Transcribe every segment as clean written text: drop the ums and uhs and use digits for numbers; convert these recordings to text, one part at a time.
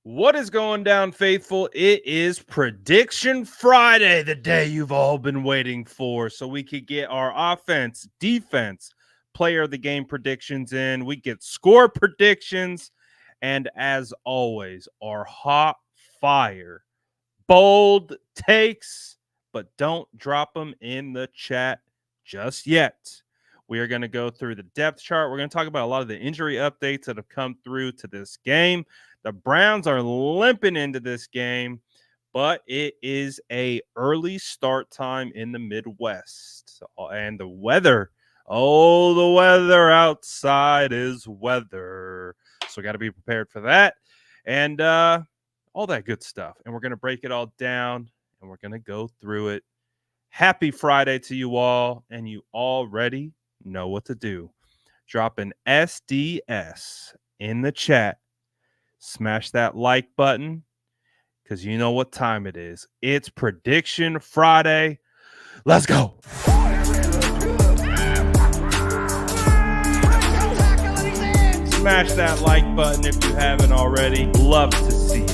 What is going down, faithful? It is Prediction Friday, the day you've all been waiting for, so we could get our offense, defense, player of the game predictions in. We get score predictions, and as always, our hot fire, bold takes, but don't drop them in the chat just yet. We are going to go through the depth chart. We're going to talk about a lot of the injury updates that have come through to this game. The Browns are limping into this game, but it is a early start time in the Midwest. And the weather, the weather outside is weather. So we got to be prepared for that. And all that good stuff. And we're going to break it all down and we're going to go through it. Happy Friday to you all. And you already know what to do. Drop an SDS in the chat. Smash that like button because you know what time it is. It's Prediction Friday. Let's go. Smash that like button if you haven't already. Love to see it.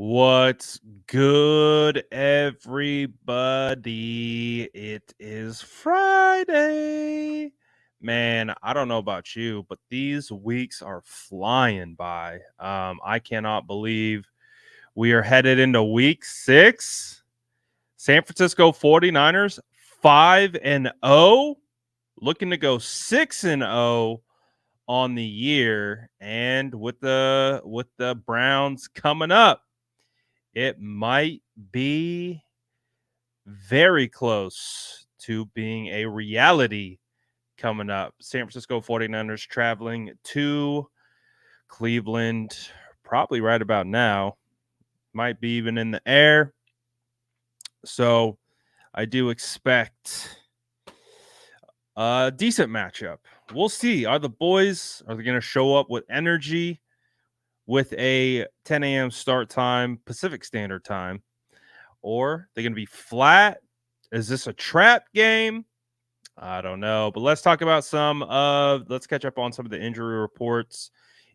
What's good, everybody? It is Friday. Man, I don't know about you, but these weeks are flying by. I cannot believe we are headed into week 6. San Francisco 49ers 5-0, looking to go 6-0 on the year, and with the Browns coming up, it might be very close to being a reality coming up. San Francisco 49ers traveling to Cleveland probably right about now. Might be even in the air. So I do expect a decent matchup. We'll see. Are they going to show up with energy with a 10 a.m. start time, Pacific Standard Time? Or they're going to be flat? Is this a trap game? I don't know. But let's catch up on some of the injury reports,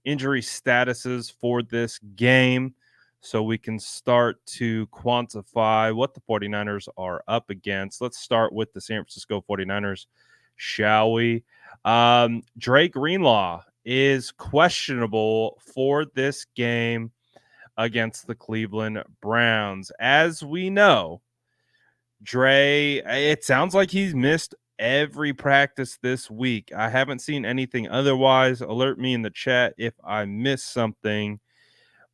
injury statuses for this game, so we can start to quantify what the 49ers are up against. Let's start with the San Francisco 49ers, shall we? Dre Greenlaw is questionable for this game against the Cleveland Browns. As we know, Dre, it sounds like he's missed every practice this week. I haven't seen anything otherwise. Alert me in the chat if I missed something.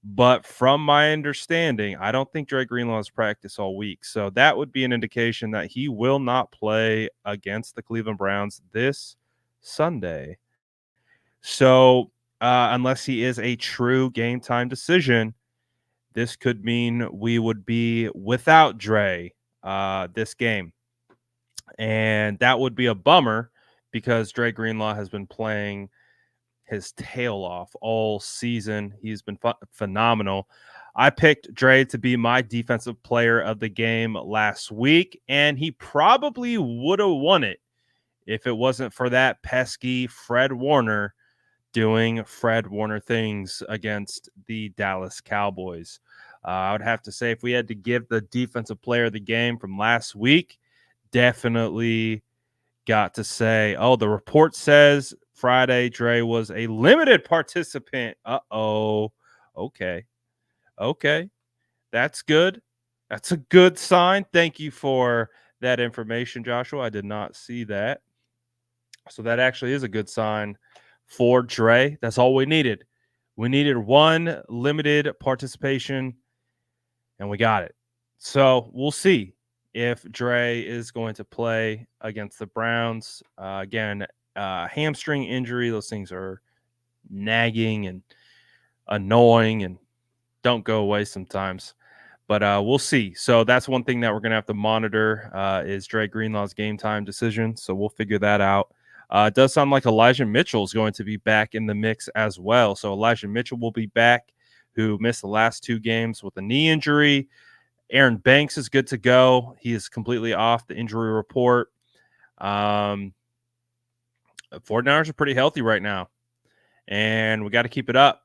But from my understanding, I don't think Dre Greenlaw has practiced all week. So that would be an indication that he will not play against the Cleveland Browns this Sunday. So unless he is a true game time decision, this could mean we would be without Dre this game. And that would be a bummer because Dre Greenlaw has been playing his tail off all season. He's been phenomenal. I picked Dre to be my defensive player of the game last week, and he probably would have won it if it wasn't for that pesky Fred Warner doing Fred Warner things against the Dallas Cowboys. I would have to say, if we had to give the defensive player of the game from last week, definitely got to say, the report says Friday Dre was a limited participant. Okay. That's good. That's a good sign. Thank you for that information, Joshua. I did not see that. So that actually is a good sign for Dre. That's all we needed. We needed one limited participation, and we got it. So we'll see if Dre is going to play against the Browns. Again, hamstring injury, those things are nagging and annoying and don't go away sometimes. But we'll see. So that's one thing that we're going to have to monitor is Dre Greenlaw's game time decision. So we'll figure that out. It does sound like Elijah Mitchell is going to be back in the mix as well. So Elijah Mitchell will be back, who missed the last 2 games with a knee injury. Aaron Banks is good to go. He is completely off the injury report. 49ers are pretty healthy right now, and we got to keep it up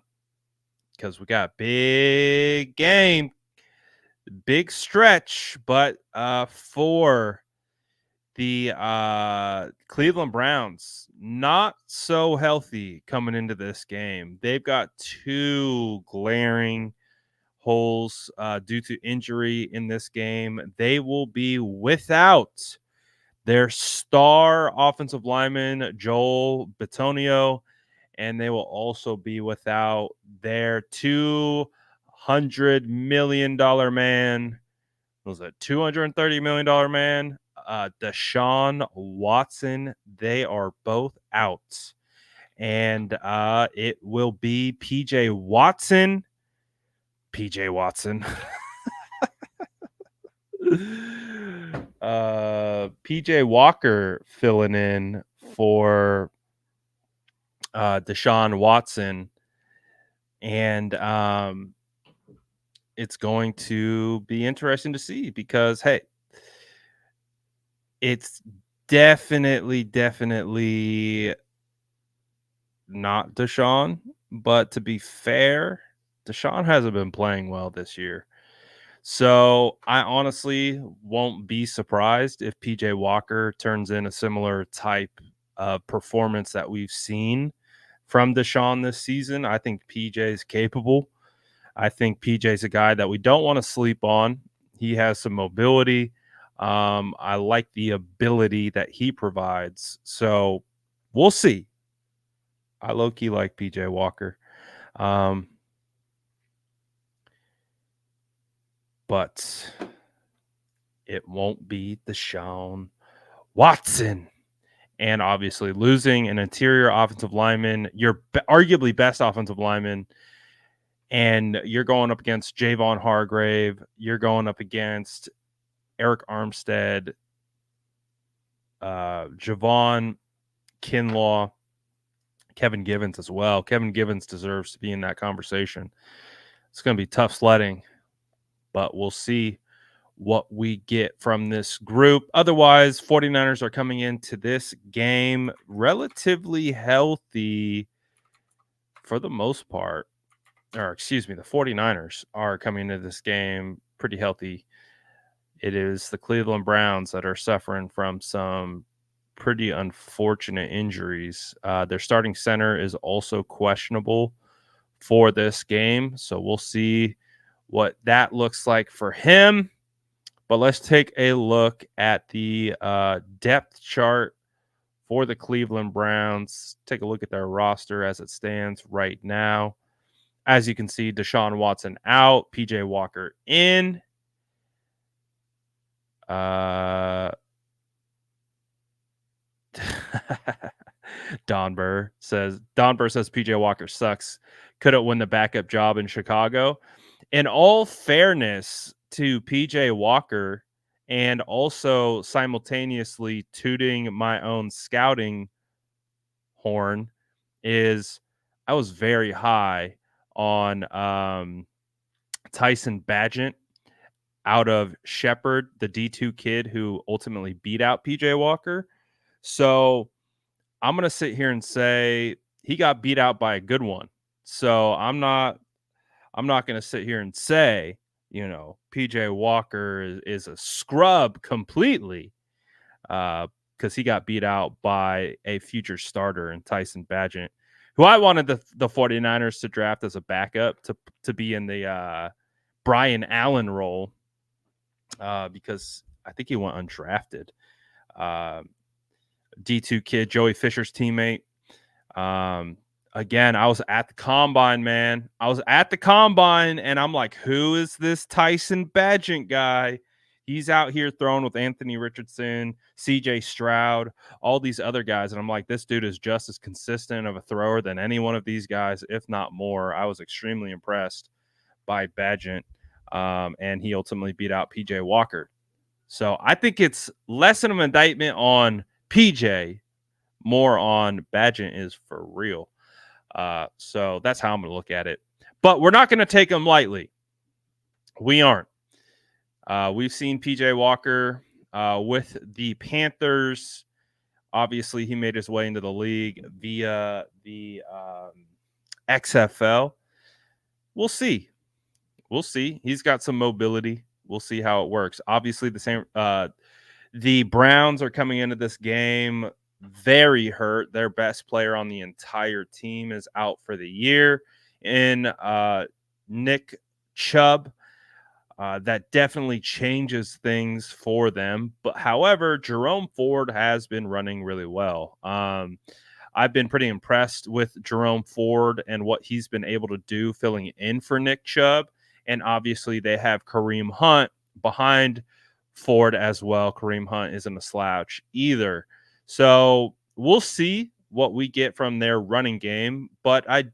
because we got big game, big stretch. But for the Cleveland Browns, not so healthy coming into this game. They've got 2 glaring holes due to injury in this game. They will be without their star offensive lineman, Joel Bitonio, and they will also be without their $200 million man. Was it $230 million man? Deshaun Watson. They are both out. And it will be PJ Watson. PJ Watson. PJ Walker filling in for Deshaun Watson, and it's going to be interesting to see because hey, it's definitely not Deshaun, but to be fair, Deshaun hasn't been playing well this year. So I honestly won't be surprised if PJ Walker turns in a similar type of performance that we've seen from Deshaun this season. I think PJ is capable. I think PJ is a guy that we don't want to sleep on. He has some mobility. I like the ability that he provides. So we'll see. I low-key like PJ Walker. But it won't be Deshaun Watson. And obviously losing an interior offensive lineman, your arguably best offensive lineman, and you're going up against Javon Hargrave, you're going up against Eric Armstead, Javon Kinlaw, Kevin Givens as well. Kevin Givens deserves to be in that conversation. It's going to be tough sledding, but we'll see what we get from this group. Otherwise, 49ers are coming into this game relatively healthy for the most part. Or excuse me, the 49ers are coming into this game pretty healthy. It is the Cleveland Browns that are suffering from some pretty unfortunate injuries. Their starting center is also questionable for this game, so we'll see what that looks like for him. But let's take a look at the depth chart for the Cleveland Browns. Take a look at their roster as it stands right now. As you can see, Deshaun Watson out, PJ Walker in. Don Burr says PJ Walker sucks. Couldn't win the backup job in Chicago. In all fairness to PJ Walker, and also simultaneously tooting my own scouting horn, is I was very high on Tyson Bagent out of Shepherd, the D2 kid who ultimately beat out PJ Walker. So I'm going to sit here and say he got beat out by a good one. So I'm not going to sit here and say, PJ Walker is a scrub completely because he got beat out by a future starter in Tyson Bagent, who I wanted the 49ers to draft as a backup to be in the Brian Allen role because I think he went undrafted. D2 kid, Joey Fisher's teammate. Again, I was at the combine, man. I was at the combine, and I'm like, who is this Tyson Bagent guy? He's out here throwing with Anthony Richardson, CJ Stroud, all these other guys. And I'm like, this dude is just as consistent of a thrower than any one of these guys, if not more. I was extremely impressed by Bagent, and he ultimately beat out PJ Walker. So I think it's less of an indictment on PJ, more on Badgett is for real. So that's how I'm going to look at it. But we're not going to take him lightly. We aren't. We've seen PJ Walker with the Panthers. Obviously, he made his way into the league via the XFL. We'll see. We'll see. He's got some mobility. We'll see how it works. Obviously, the Browns are coming into this game very hurt. Their best player on the entire team is out for the year in Nick Chubb. That definitely changes things for them. But however, Jerome Ford has been running really well. I've been pretty impressed with Jerome Ford and what he's been able to do filling in for Nick Chubb. And obviously, they have Kareem Hunt behind Ford as well. Kareem Hunt isn't a slouch either. So we'll see what we get from their running game. But I'm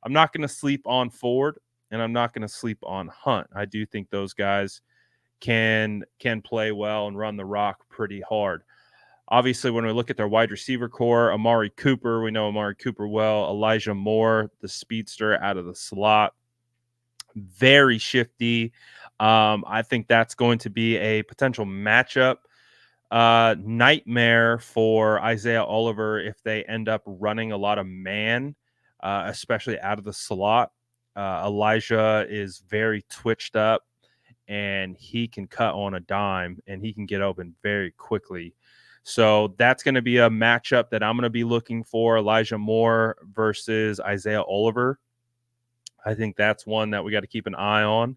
not going to sleep on Ford and I'm not going to sleep on Hunt. I do think those guys can play well and run the rock pretty hard. Obviously, when we look at their wide receiver core, Amari Cooper, we know Amari Cooper well. Elijah Moore, the speedster out of the slot, very shifty. I think that's going to be a potential matchup nightmare for Isaiah Oliver if they end up running a lot of man, especially out of the slot. Elijah is very twitched up and he can cut on a dime and he can get open very quickly. So that's going to be a matchup that I'm going to be looking for, Elijah Moore versus Isaiah Oliver. I think that's one that we got to keep an eye on.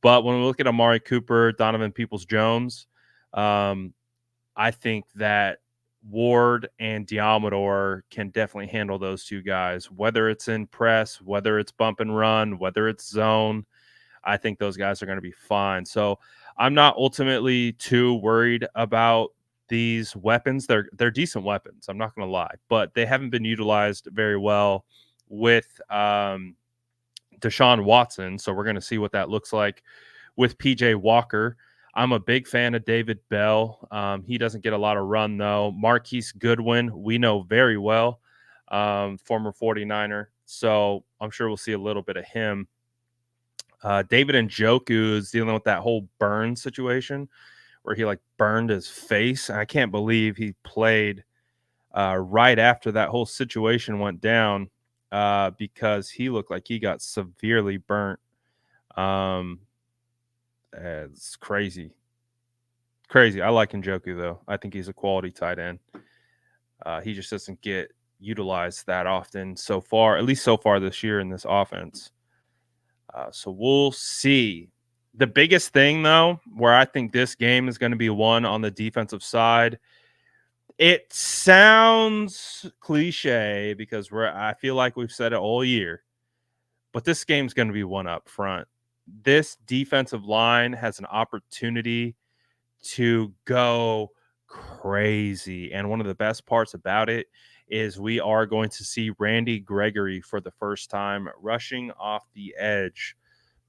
But when we look at Amari Cooper, Donovan Peoples-Jones, I think that Ward and Diamador can definitely handle those two guys, whether it's in press, whether it's bump and run, whether it's zone. I think those guys are going to be fine. So I'm not ultimately too worried about these weapons. They're decent weapons. I'm not going to lie, but they haven't been utilized very well with Deshaun Watson. So we're going to see what that looks like with PJ Walker. I'm a big fan of David Bell. He doesn't get a lot of run, though. Marquise Goodwin, we know very well, former 49er. So I'm sure we'll see a little bit of him. David Njoku is dealing with that whole burn situation where he burned his face. I can't believe he played right after that whole situation went down because he looked like he got severely burnt. It's crazy. I like Njoku, though. I think he's a quality tight end. He just doesn't get utilized that often so far, at least so far this year in this offense. So we'll see. The biggest thing, though, where I think this game is going to be won on the defensive side, it sounds cliche because I feel like we've said it all year, but this game's going to be won up front. This defensive line has an opportunity to go crazy. And one of the best parts about it is we are going to see Randy Gregory for the first time rushing off the edge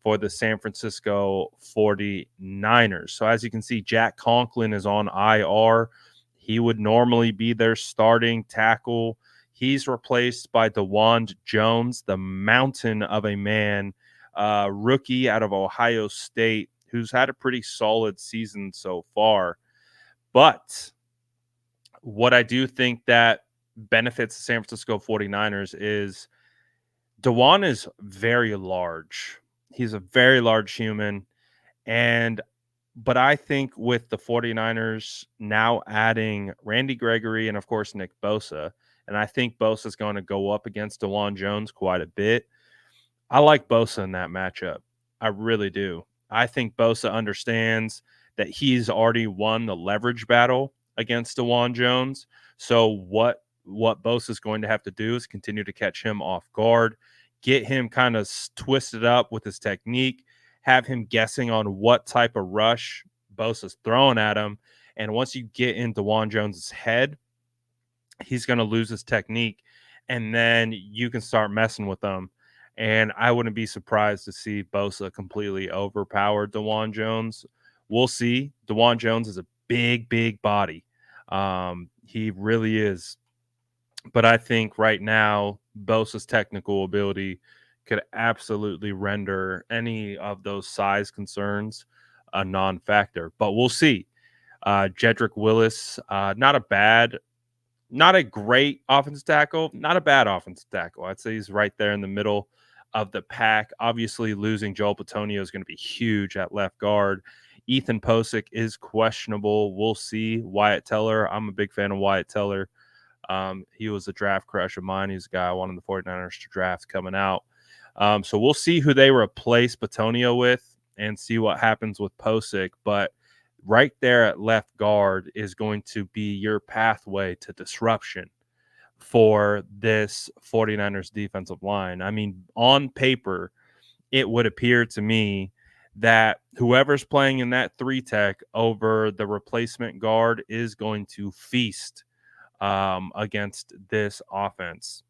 for the San Francisco 49ers. So as you can see, Jack Conklin is on IR. He would normally be their starting tackle. He's replaced by DeWan Jones, the mountain of a man, rookie out of Ohio State, who's had a pretty solid season so far. But what I do think that benefits the San Francisco 49ers is DeWan is very large. He's a very large human. But I think with the 49ers now adding Randy Gregory and, of course, Nick Bosa, and I think Bosa is going to go up against DeWan Jones quite a bit. I like Bosa in that matchup. I really do. I think Bosa understands that he's already won the leverage battle against DeWan Jones. So what Bosa is going to have to do is continue to catch him off guard, get him kind of twisted up with his technique, have him guessing on what type of rush Bosa's throwing at him. And once you get in DeWan Jones's head, he's going to lose his technique, and then you can start messing with them. And I wouldn't be surprised to see Bosa completely overpower DeWan Jones. We'll see. DeWan Jones is a big, big body. He really is. But I think right now, Bosa's technical ability could absolutely render any of those size concerns a non-factor. But we'll see. Jedrick Willis, not a great offensive tackle, not a bad offensive tackle. I'd say he's right there in the middle of the pack. Obviously, losing Joel Bitonio is going to be huge at left guard. Ethan Posick is questionable. We'll see. Wyatt Teller, I'm a big fan of Wyatt Teller. He was a draft crush of mine. He's a guy I wanted the 49ers to draft coming out. So we'll see who they replace Bitonio with and see what happens with Posick. But right there at left guard is going to be your pathway to disruption for this 49ers defensive line. I mean, on paper, it would appear to me that whoever's playing in that 3-tech over the replacement guard is going to feast against this offense.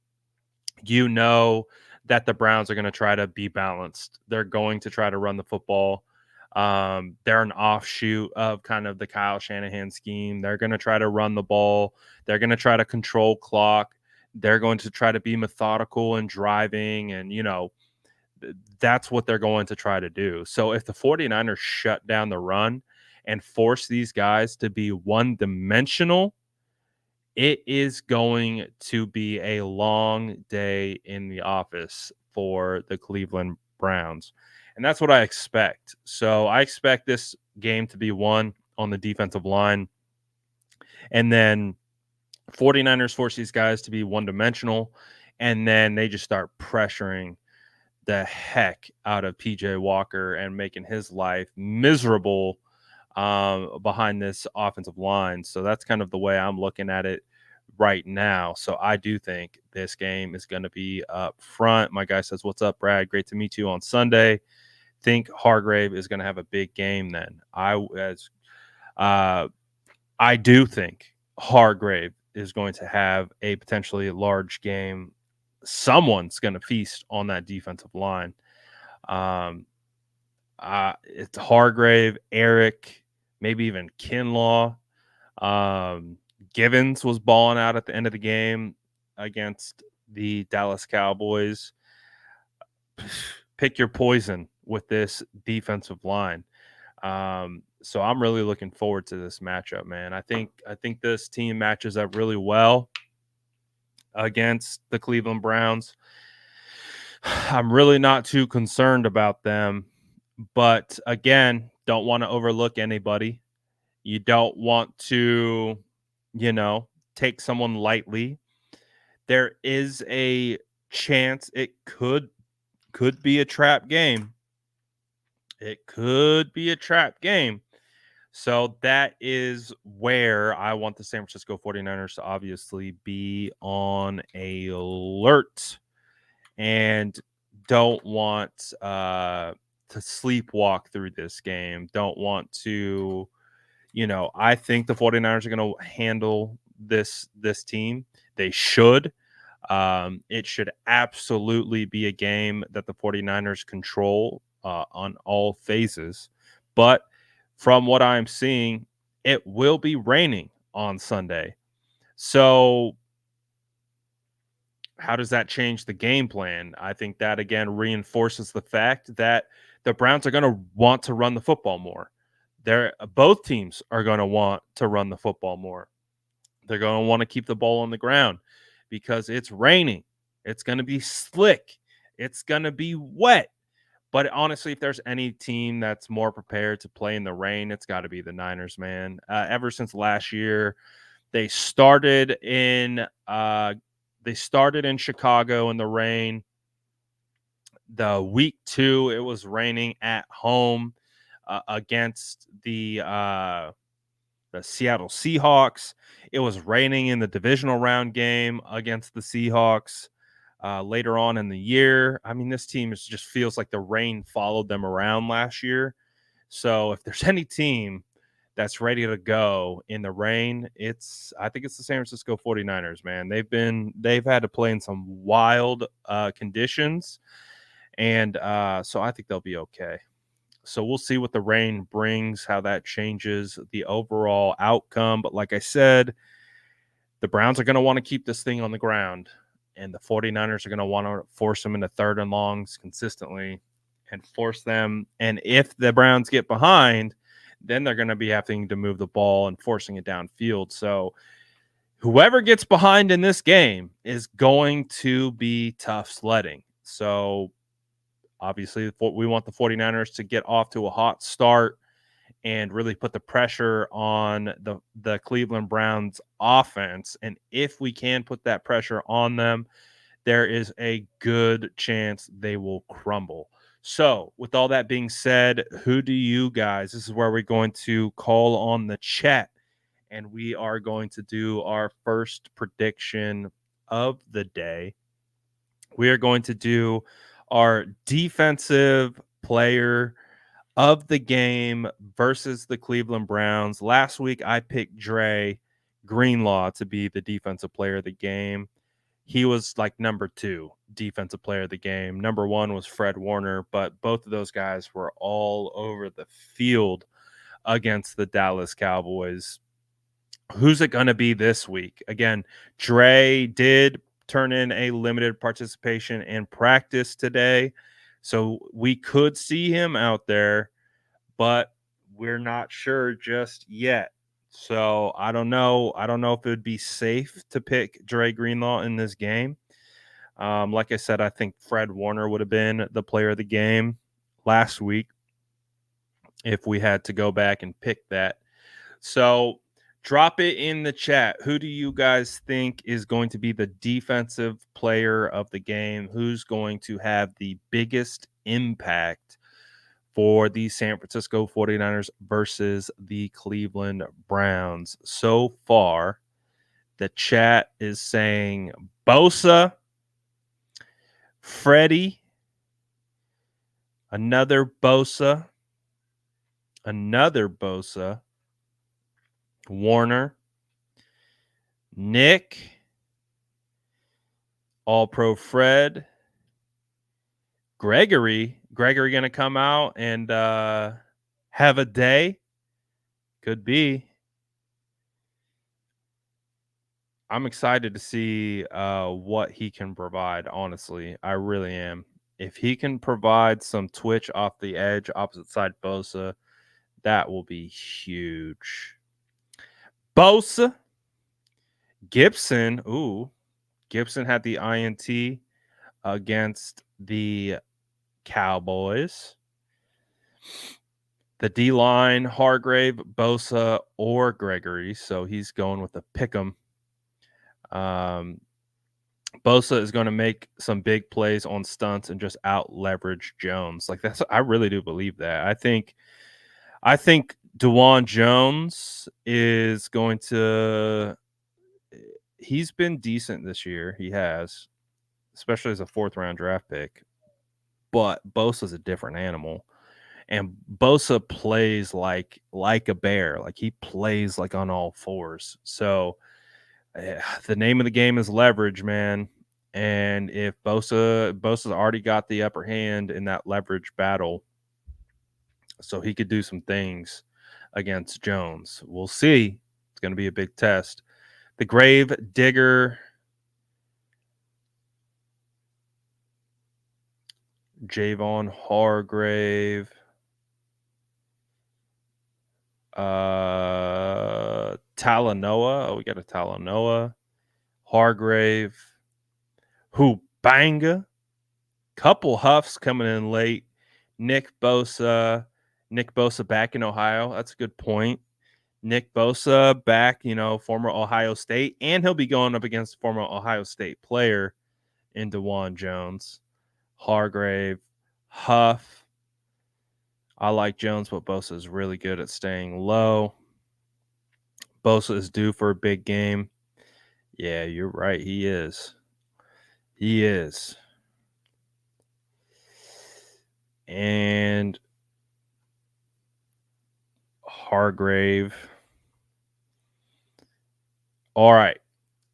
You know that the Browns are going to try to be balanced. They're going to try to run the football. They're an offshoot of kind of the Kyle Shanahan scheme. They're going to try to run the ball. They're going to try to control clock. They're going to try to be methodical in driving. And, that's what they're going to try to do. So if the 49ers shut down the run and force these guys to be one-dimensional, it is going to be a long day in the office for the Cleveland Browns. And that's what I expect. So I expect this game to be won on the defensive line. And then 49ers force these guys to be one-dimensional. And then they just start pressuring the heck out of PJ Walker and making his life miserable behind this offensive line. So that's kind of the way I'm looking at it right now. So I do think this game is going to be up front. My guy says, "What's up, Brad? Great to meet you on Sunday." Think Hargrave is going to have a big game then. I do think Hargrave is going to have a potentially large game. Someone's going to feast on that defensive line. It's Hargrave, Eric, maybe even Kinlaw. Givens was balling out at the end of the game against the Dallas Cowboys. Pick your poison with this defensive line. So I'm really looking forward to this matchup, man. I think this team matches up really well against the Cleveland Browns. I'm really not too concerned about them, but again, don't want to overlook anybody. You don't want to, take someone lightly. There is a chance it could be a trap game. It could be a trap game. So that is where I want the San Francisco 49ers to obviously be on alert and don't want to sleepwalk through this game. Don't want to, I think the 49ers are going to handle this team. They should. It should absolutely be a game that the 49ers control on all phases. But from what I'm seeing, it will be raining on Sunday. So how does that change the game plan? I think that, again, reinforces the fact that the Browns are going to want to run the football more. Both teams are going to want to run the football more. They're going to want to keep the ball on the ground because it's raining. It's going to be slick. It's going to be wet. But honestly, if there's any team that's more prepared to play in the rain, it's got to be the Niners, man. Ever since last year, they started in Chicago in the rain. The week 2, it was raining at home against the Seattle Seahawks. It was raining in the divisional round game against the Seahawks. Later on in the year, I mean, this team just feels like the rain followed them around last year. So if there's any team that's ready to go in the rain, I think it's the San Francisco 49ers, man. They've had to play in some wild conditions, and so I think they'll be okay. So we'll see what the rain brings, how that changes the overall outcome. But like I said, The Browns are going to want to keep this thing on the ground, and the 49ers are going to want to force them into third and longs consistently and force them. And if the Browns get behind, then they're going to be having to move the ball and forcing it downfield. So whoever gets behind in this game is going to be tough sledding. So obviously, we want the 49ers to get off to a hot start and really put the pressure on the Cleveland Browns offense. And if we can put that pressure on them, there is a good chance they will crumble. So, with all that being said, who do you guys? This is where we're going to call on the chat, and we are going to do our first prediction of the day. We are going to do our defensive player of the game versus the Cleveland Browns. Last week, I picked Dre Greenlaw to be the defensive player of the game. He was like number 2 defensive player of the game. Number 1 was Fred Warner, but both of those guys were all over the field against the Dallas Cowboys. Who's it going to be this week? Again, Dre did turn in a limited participation in practice today, so we could see him out there, but we're not sure just yet. So I don't know. I don't know if it would be safe to pick Dre Greenlaw in this game. Like I said, I think Fred Warner would have been the player of the game last week if we had to go back and pick that. So drop it in the chat. Who do you guys think is going to be the defensive player of the game? Who's going to have the biggest impact for the San Francisco 49ers versus the Cleveland Browns? So far, the chat is saying Bosa, Freddie, another Bosa, Warner, Nick, All-Pro Fred, Gregory going to come out and have a day? Could be. I'm excited to see what he can provide, honestly. I really am. If he can provide some twitch off the edge, opposite side Bosa, that will be huge. Bosa, Gibson. Ooh, Gibson had the INT against the Cowboys. The D-line, Hargrave, Bosa, or Gregory. So he's going with the pick'em. Bosa is going to make some big plays on stunts and just out leverage Jones. Like I really do believe that. I think DeJuan Jones is going to. He's been decent this year. He has, especially as a 4th round draft pick. But Bosa's a different animal. And Bosa plays like a bear. Like he plays like on all fours. So the name of the game is leverage, man. And if Bosa's already got the upper hand in that leverage battle, so he could do some things against Jones. We'll see. It's going to be a big test. The Grave Digger, Javon Hargrave, Talanoa. Oh, we got a Talanoa. Hargrave, Hubanga. Couple Huffs coming in late. Nick Bosa back in Ohio. That's a good point. Nick Bosa back, former Ohio State, and he'll be going up against former Ohio State player in DeJuan Jones. Hargrave, Huff. I like Jones, but Bosa is really good at staying low. Bosa is due for a big game. Yeah, you're right. He is. And Hargrave. All right.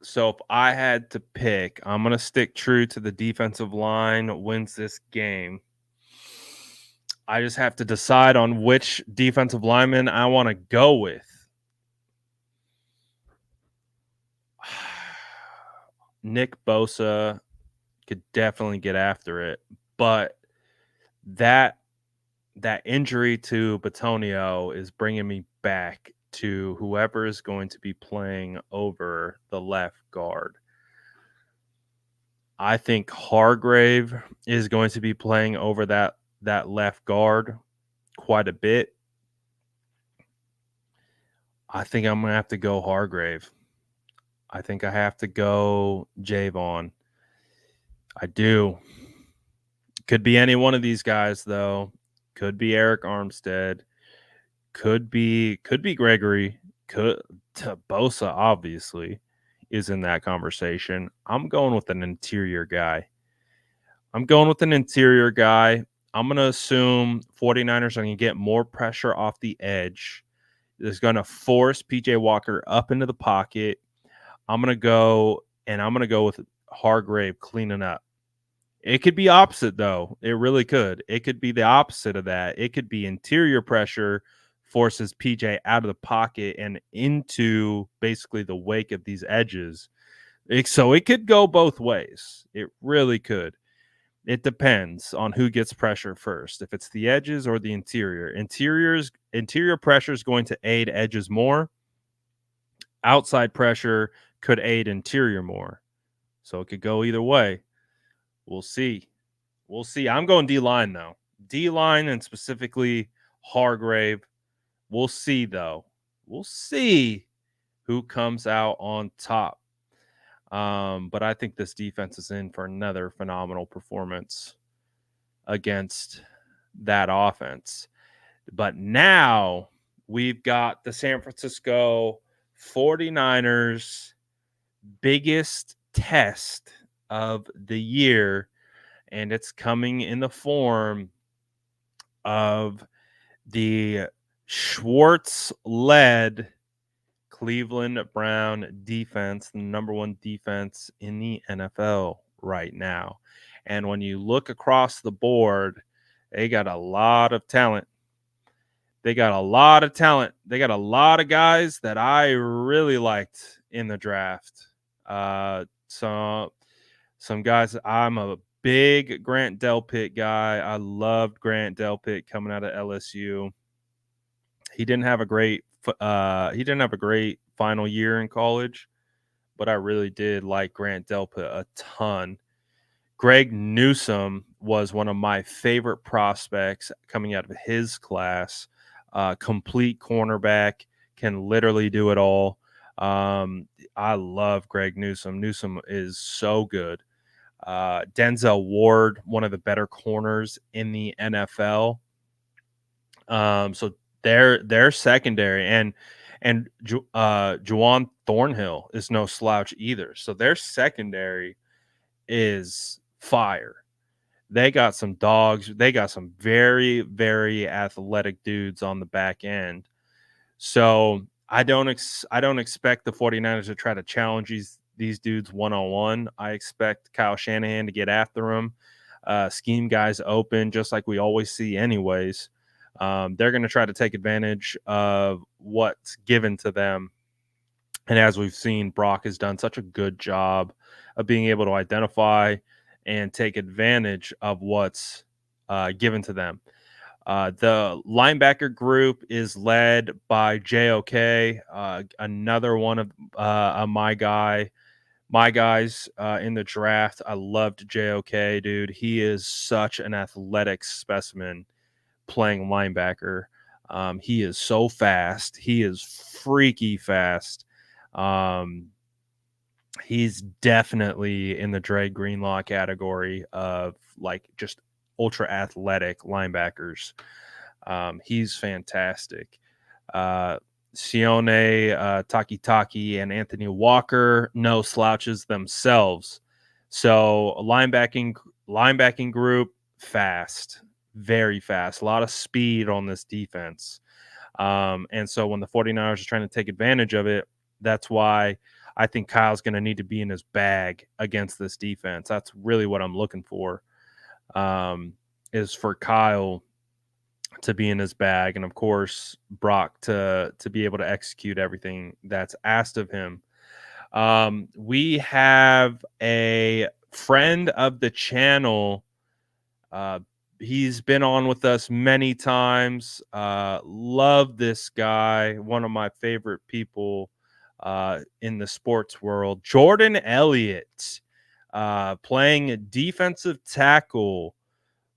So if I had to pick, I'm going to stick true to the defensive line wins this game. I just have to decide on which defensive lineman I want to go with. Nick Bosa could definitely get after it, but that that injury to Batonio is bringing me back to whoever is going to be playing over the left guard. I think Hargrave is going to be playing over that left guard quite a bit. I think I'm gonna have to go Hargrave. I think I have to go Javon. I do. Could be any one of these guys though. Could be Eric Armstead. Could be Gregory. Could Bosa obviously is in that conversation. I'm going with an interior guy. I'm going with an interior guy. I'm going to assume 49ers are going to get more pressure off the edge. It's going to force PJ Walker up into the pocket. I'm going to go with Hargrave cleaning up. It could be opposite though. It really could. It could be the opposite of that. It could be interior pressure forces PJ out of the pocket and into basically the wake of these edges. So it could go both ways. It really could. It depends on who gets pressure first. If it's the edges or the interior. Interior pressure is going to aid edges more. Outside pressure could aid interior more. So it could go either way. We'll see. We'll see. I'm going D line though. D line and specifically Hargrave. We'll see though. We'll see who comes out on top. But I think this defense is in for another phenomenal performance against that offense. But now we've got the San Francisco 49ers biggest test of the year, and it's coming in the form of the Schwartz-led Cleveland Brown defense, the number one defense in the NFL right now. And when you look across the board, they got a lot of talent. They got a lot of talent. They got a lot of guys that I really liked in the draft. Some guys. I'm a big Grant Delpit guy. I loved Grant Delpit coming out of LSU. He didn't have a great final year in college, but I really did like Grant Delpit a ton. Greg Newsome was one of my favorite prospects coming out of his class. Complete cornerback, can literally do it all. I love Greg Newsome. Newsome is so good. Denzel Ward, one of the better corners in the NFL. So their secondary and Juwan Thornhill is no slouch either. So their secondary is fire. They got some dogs. They got some very, very athletic dudes on the back end. So I don't expect the 49ers to try to challenge these dudes one-on-one. I expect Kyle Shanahan to get after them, scheme guys open, just like we always see anyways. They're going to try to take advantage of what's given to them. And as we've seen, Brock has done such a good job of being able to identify and take advantage of what's given to them. The linebacker group is led by JOK, another one of my guys in the draft. I loved JOK, dude. He is such an athletic specimen playing linebacker. He is so fast. He is freaky fast. He's definitely in the Dre Greenlaw category of like just ultra athletic linebackers. He's fantastic. Sione Taki and Anthony Walker, no slouches themselves. So linebacking group, fast, very fast, a lot of speed on this defense. And so when the 49ers are trying to take advantage of it, that's why I think Kyle's going to need to be in his bag against this defense. That's really what I'm looking for, is for Kyle to be in his bag, and of course Brock to be able to execute everything that's asked of him. We have a friend of the channel. Uh, he's been on with us many times. Love this guy. One of my favorite people in the sports world. Jordan Elliott, playing defensive tackle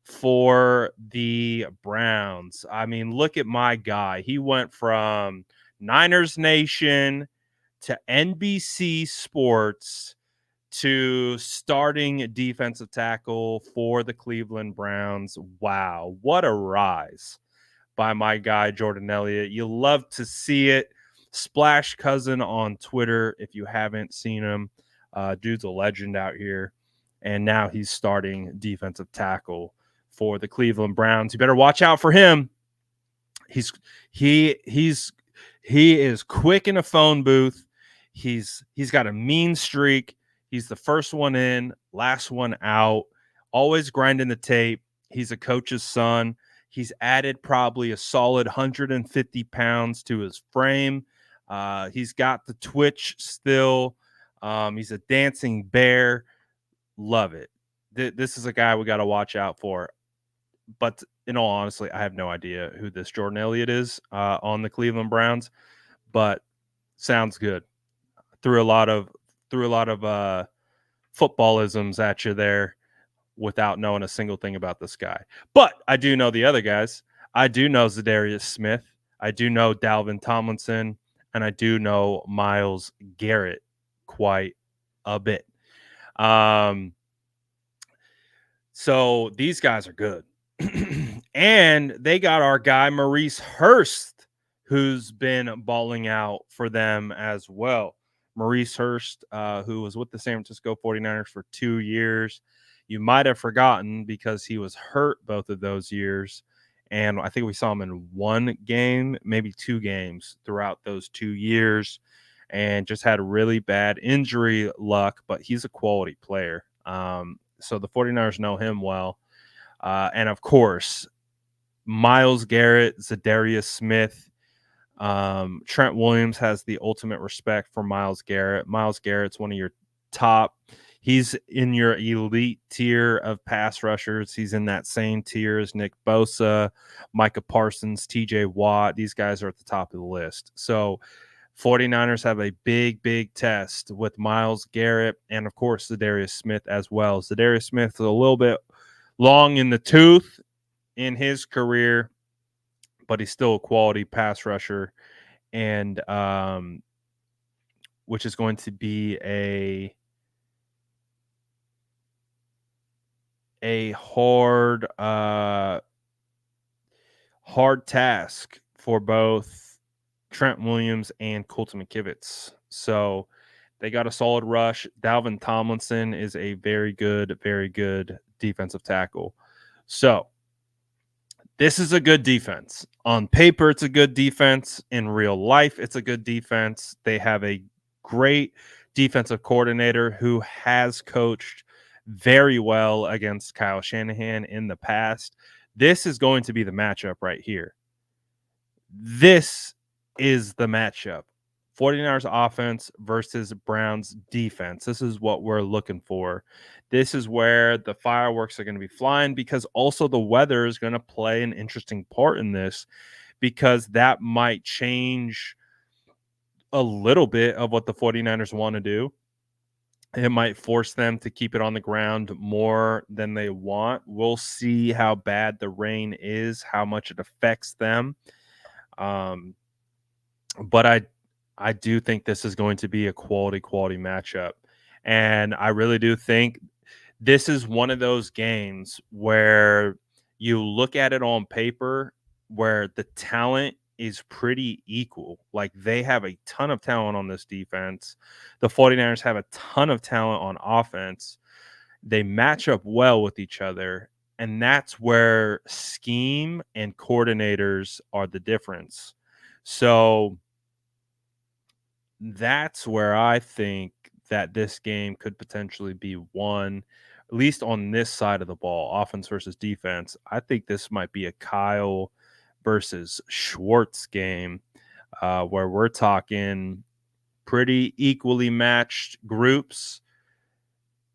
for the Browns. I mean, look at my guy. He went from Niners Nation to NBC Sports to starting defensive tackle for the Cleveland Browns. Wow, what a rise by my guy Jordan Elliott. You love to see it. Splash Cousin on Twitter if you haven't seen him. Dude's a legend out here. And now he's starting defensive tackle for the Cleveland Browns. You better watch out for him. He's he he's he is quick in a phone booth. He's got a mean streak. He's the first one in, last one out, always grinding the tape. He's a coach's son. He's added probably a solid 150 pounds to his frame. He's got the twitch still. He's a dancing bear. Love it. This is a guy we got to watch out for. But in all honesty, I have no idea who this Jordan Elliott is on the Cleveland Browns. But sounds good. Threw a lot of footballisms at you there without knowing a single thing about this guy. But I do know the other guys. I do know Zadarius Smith. I do know Dalvin Tomlinson, and I do know Myles Garrett quite a bit. So these guys are good. And they got our guy Maurice Hurst, who's been balling out for them as well. Maurice Hurst, who was with the San Francisco 49ers for 2 years. You might have forgotten because he was hurt both of those years. And I think we saw him in one game, maybe 2 games throughout those 2 years, and just had really bad injury luck, but he's a quality player. So the 49ers know him well. And of course, Myles Garrett, Zadarius Smith, Trent Williams has the ultimate respect for Myles Garrett. Myles Garrett's one of your top. He's in your elite tier of pass rushers. He's in that same tier as Nick Bosa, Micah Parsons, TJ Watt. These guys are at the top of the list. So 49ers have a big test with Myles Garrett and, of course, Zadarius Smith as well. Zadarius Smith is a little bit long in the tooth in his career, but he's still a quality pass rusher, and which is going to be a hard task for both Trent Williams and Colton McKivitz. So they got a solid rush. Dalvin Tomlinson is a very good defensive tackle. So this is a good defense. On paper, it's a good defense. In real life, it's a good defense. They have a great defensive coordinator who has coached very well against Kyle Shanahan in the past. This is going to be the matchup right here. This is the matchup. 49ers offense versus Browns defense. This is what we're looking for. This is where the fireworks are going to be flying, because also the weather is going to play an interesting part in this, because that might change a little bit of what the 49ers want to do. It might force them to keep it on the ground more than they want. We'll see how bad the rain is, how much it affects them. But I do think this is going to be a quality matchup. And I really do think this is one of those games where you look at it on paper where the talent is pretty equal. Like, they have a ton of talent on this defense. The 49ers have a ton of talent on offense. They match up well with each other. And that's where scheme and coordinators are the difference. So that's where I think that this game could potentially be won, at least on this side of the ball, offense versus defense. I think this might be a Kyle versus Schwartz game, where we're talking pretty equally matched groups,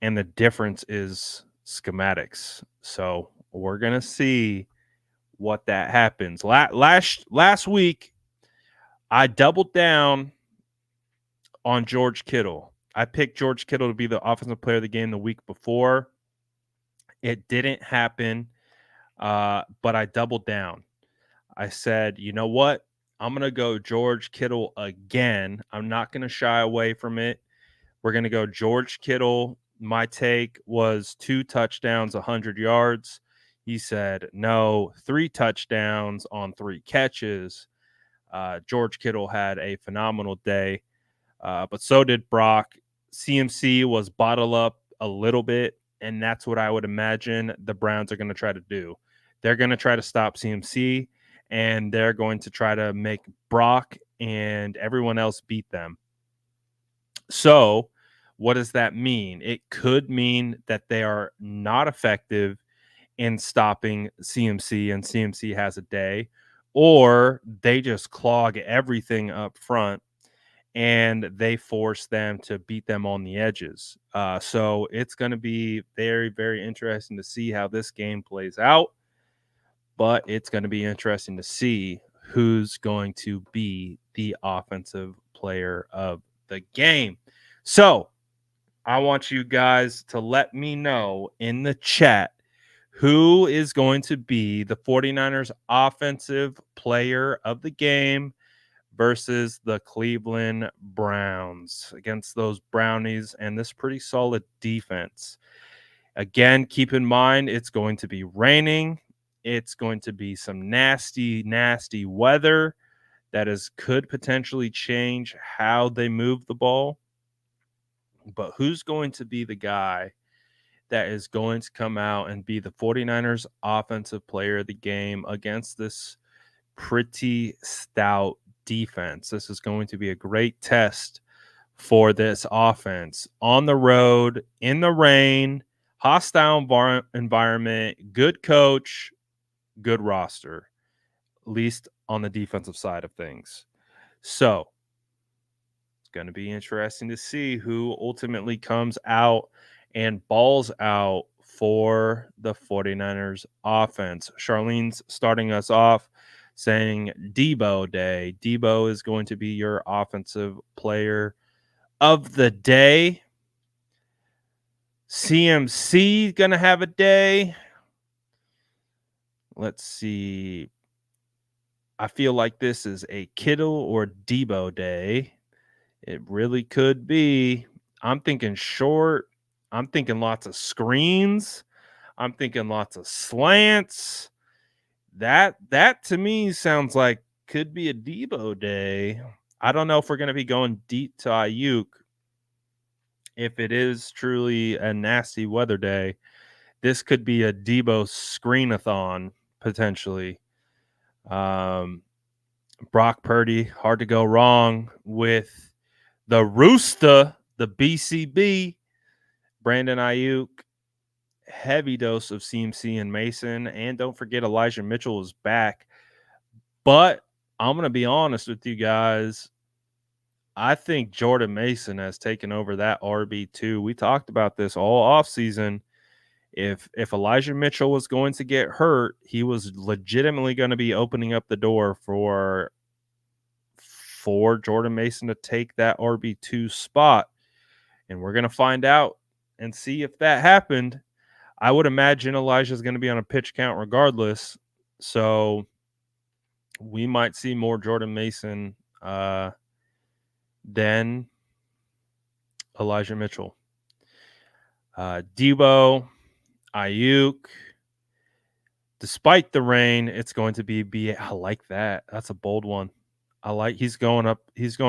and the difference is schematics. So we're gonna see what that happens. Last week, I doubled down on George Kittle. I picked George Kittle to be the offensive player of the game the week before. It didn't happen, but I doubled down. I said, you know what? I'm going to go George Kittle again. I'm not going to shy away from it. We're going to go George Kittle. My take was 2 touchdowns, 100 yards. He said, no, 3 touchdowns on 3 catches. George Kittle had a phenomenal day, but so did Brock. CMC was bottled up a little bit, and that's what I would imagine the Browns are going to try to do. They're going to try to stop CMC, and they're going to try to make Brock and everyone else beat them. So, what does that mean? It could mean that they are not effective in stopping CMC, and CMC has a day, or they just clog everything up front and they force them to beat them on the edges. So it's going to be very, very interesting to see how this game plays out. But it's going to be interesting to see who's going to be the offensive player of the game. So I want you guys to let me know in the chat who is going to be the 49ers offensive player of the game versus the Cleveland Browns against those Brownies and this pretty solid defense. Again, keep in mind it's going to be raining. It's going to be some nasty, nasty weather that could potentially change how they move the ball. But who's going to be the guy that is going to come out and be the 49ers offensive player of the game against this pretty stout defense? This is going to be a great test for this offense on the road, in the rain, hostile environment, good coach, good roster, at least on the defensive side of things. So it's going to be interesting to see who ultimately comes out and balls out for the 49ers offense. Charlene's starting us off saying Debo Day. Debo is going to be your offensive player of the day. CMC going to have a day. Let's see. I feel like this is a Kittle or Debo day. It really could be. I'm thinking short. I'm thinking lots of screens. I'm thinking lots of slants. That to me sounds like could be a Debo day. I don't know if we're going to be going deep to Ayuk. If it is truly a nasty weather day, this could be a Debo screen-a-thon potentially. Brock Purdy, hard to go wrong with the Rooster, the BCB, Brandon Ayuk, heavy dose of CMC and Mason. And don't forget Elijah Mitchell is back. But I'm going to be honest with you guys. I think Jordan Mason has taken over that RB2. We talked about this all offseason. If Elijah Mitchell was going to get hurt, he was legitimately going to be opening up the door for Jordan Mason to take that RB2 spot. And we're going to find out and see if that happened. I would imagine Elijah is going to be on a pitch count regardless. So we might see more Jordan Mason than Elijah Mitchell. Debo, Ayuk. Despite the rain, it's going to be I like that. That's a bold one. He's going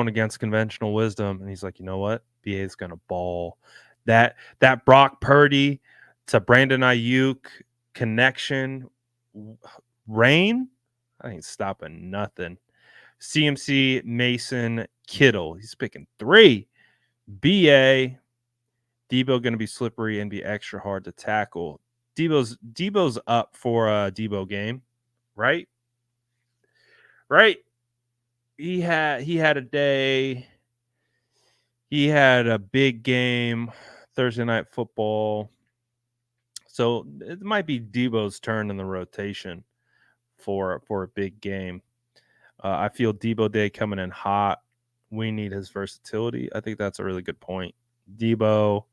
against conventional wisdom, and he's like, you know what? BA is gonna ball. That Brock Purdy to Brandon Ayuk connection, rain, I ain't stopping nothing. CMC, Mason, Kittle. He's picking 3. BA, Debo gonna be slippery and be extra hard to tackle. Debo's up for a Debo game, right? Right. He had a day. He had a big game Thursday night football. So it might be Debo's turn in the rotation for a big game. I feel Debo Day coming in hot. We need his versatility. I think that's a really good point. Debo,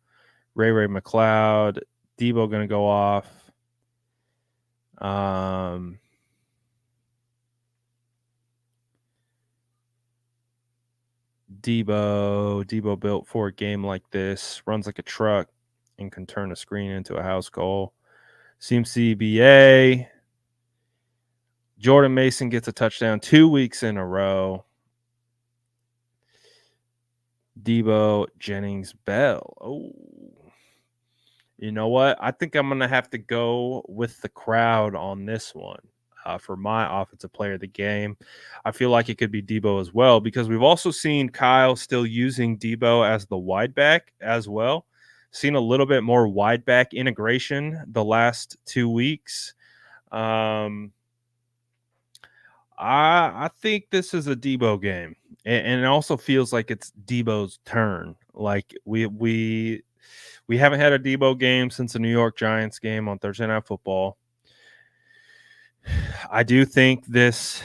Ray McLeod, Debo going to go off. Debo built for a game like this, runs like a truck and can turn a screen into a house goal. CMCBA. Jordan Mason gets a touchdown 2 weeks in a row. Debo Jennings Bell. Oh, you know what? I think I'm going to have to go with the crowd on this one for my offensive player of the game. I feel like it could be Debo as well because we've also seen Kyle still using Debo as the wide back as well. Seen a little bit more wide back integration the last 2 weeks. I think this is a Debo game, and it also feels like it's Debo's turn. Like we haven't had a Debo game since the New York Giants game on Thursday Night Football. I do think this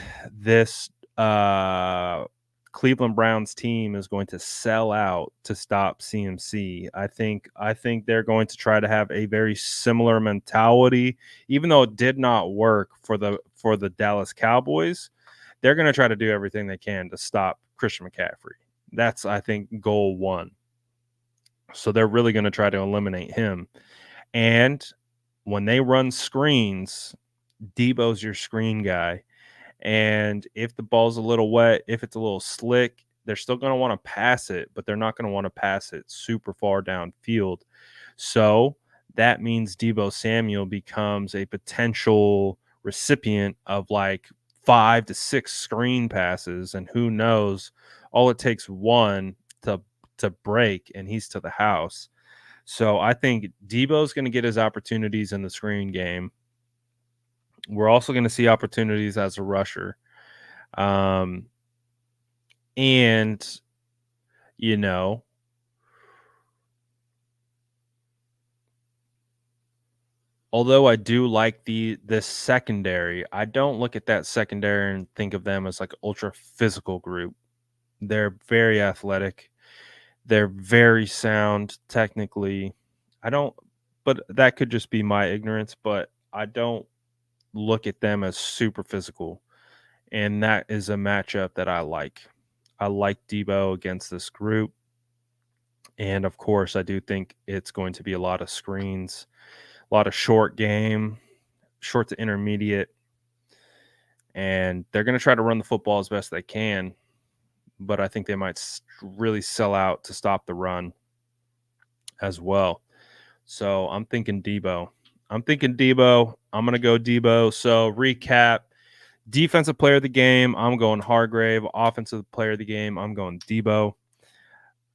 Cleveland Browns team is going to sell out to stop CMC. I think they're going to try to have a very similar mentality, even though it did not work for the Dallas Cowboys. They're going to try to do everything they can to stop Christian McCaffrey. That's, I think, goal one. So they're really going to try to eliminate him. And when they run screens, Debo's your screen guy. And if the ball's a little wet, if it's a little slick, they're still going to want to pass it, but they're not going to want to pass it super far downfield. So that means Debo Samuel becomes a potential recipient of like 5 to 6 screen passes. And who knows, all it takes one to break and he's to the house. So I think Debo's going to get his opportunities in the screen game. We're also going to see opportunities as a rusher. And, you know, although I do like this secondary, I don't look at that secondary and think of them as like ultra physical group. They're very athletic. They're very sound technically. I don't, but that could just be my ignorance, but I don't look at them as super physical. And that is a matchup that I like. I like Debo against this group. And of course, I do think it's going to be a lot of screens, a lot of short game, short to intermediate. And they're going to try to run the football as best they can. But I think they might really sell out to stop the run as well. So I'm thinking Debo. I'm going to go Debo. So recap. Defensive player of the game, I'm going Hargrave. Offensive player of the game, I'm going Debo.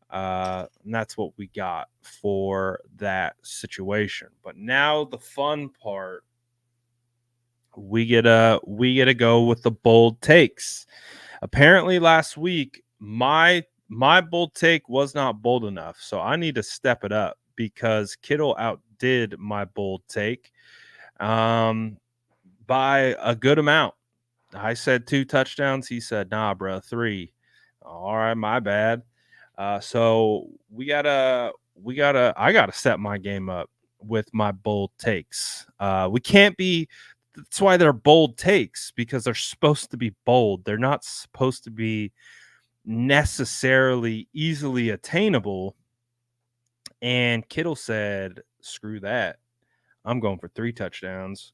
And that's what we got for that situation. But now the fun part, we get to go with the bold takes. Apparently last week my bold take was not bold enough, so I need to step it up because Kittle outdid my bold take by a good amount. I said 2 touchdowns. He said, nah, bro, 3. All right, my bad. So I gotta set my game up with my bold takes. We can't be, that's why they're bold takes, because they're supposed to be bold. They're not supposed to be necessarily easily attainable. And Kittle said, screw that. I'm going for 3 touchdowns.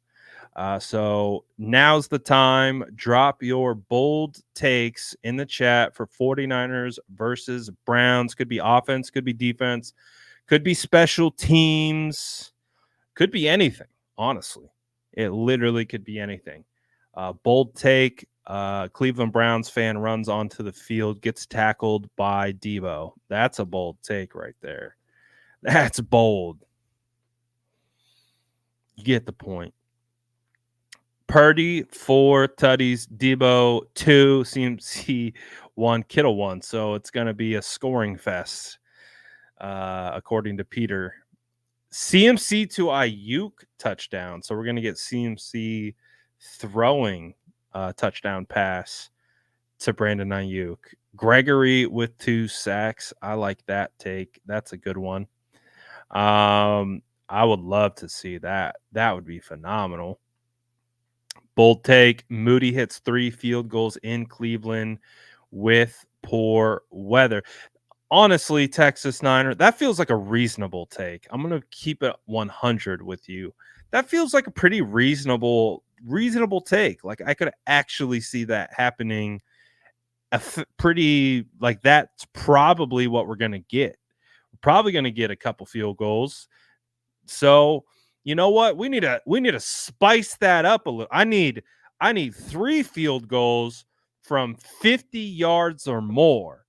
So now's the time. Drop your bold takes in the chat for 49ers versus Browns. Could be offense, could be defense, could be special teams, could be anything, honestly. It literally could be anything. Bold take. Cleveland Browns fan runs onto the field, gets tackled by Debo. That's a bold take right there. That's bold. You get the point. Purdy 4 tutties, Debo 2, CMC one, Kittle one. So it's going to be a scoring fest, according to Peter. CMC to Ayuk touchdown. So we're going to get CMC throwing a touchdown pass to Brandon Ayuk. Gregory with 2 sacks. I like that take. That's a good one. I would love to see that. That would be phenomenal. Bold take. Moody hits 3 field goals in Cleveland with poor weather. Honestly, Texas Niner, that feels like a reasonable take. I'm going to keep it 100 with you. That feels like a pretty reasonable take. Like I could actually see that happening. Pretty like that's probably what we're going to get. We're probably going to get a couple field goals. So, you know what? We need to spice that up a little. I need 3 field goals from 50 yards or more.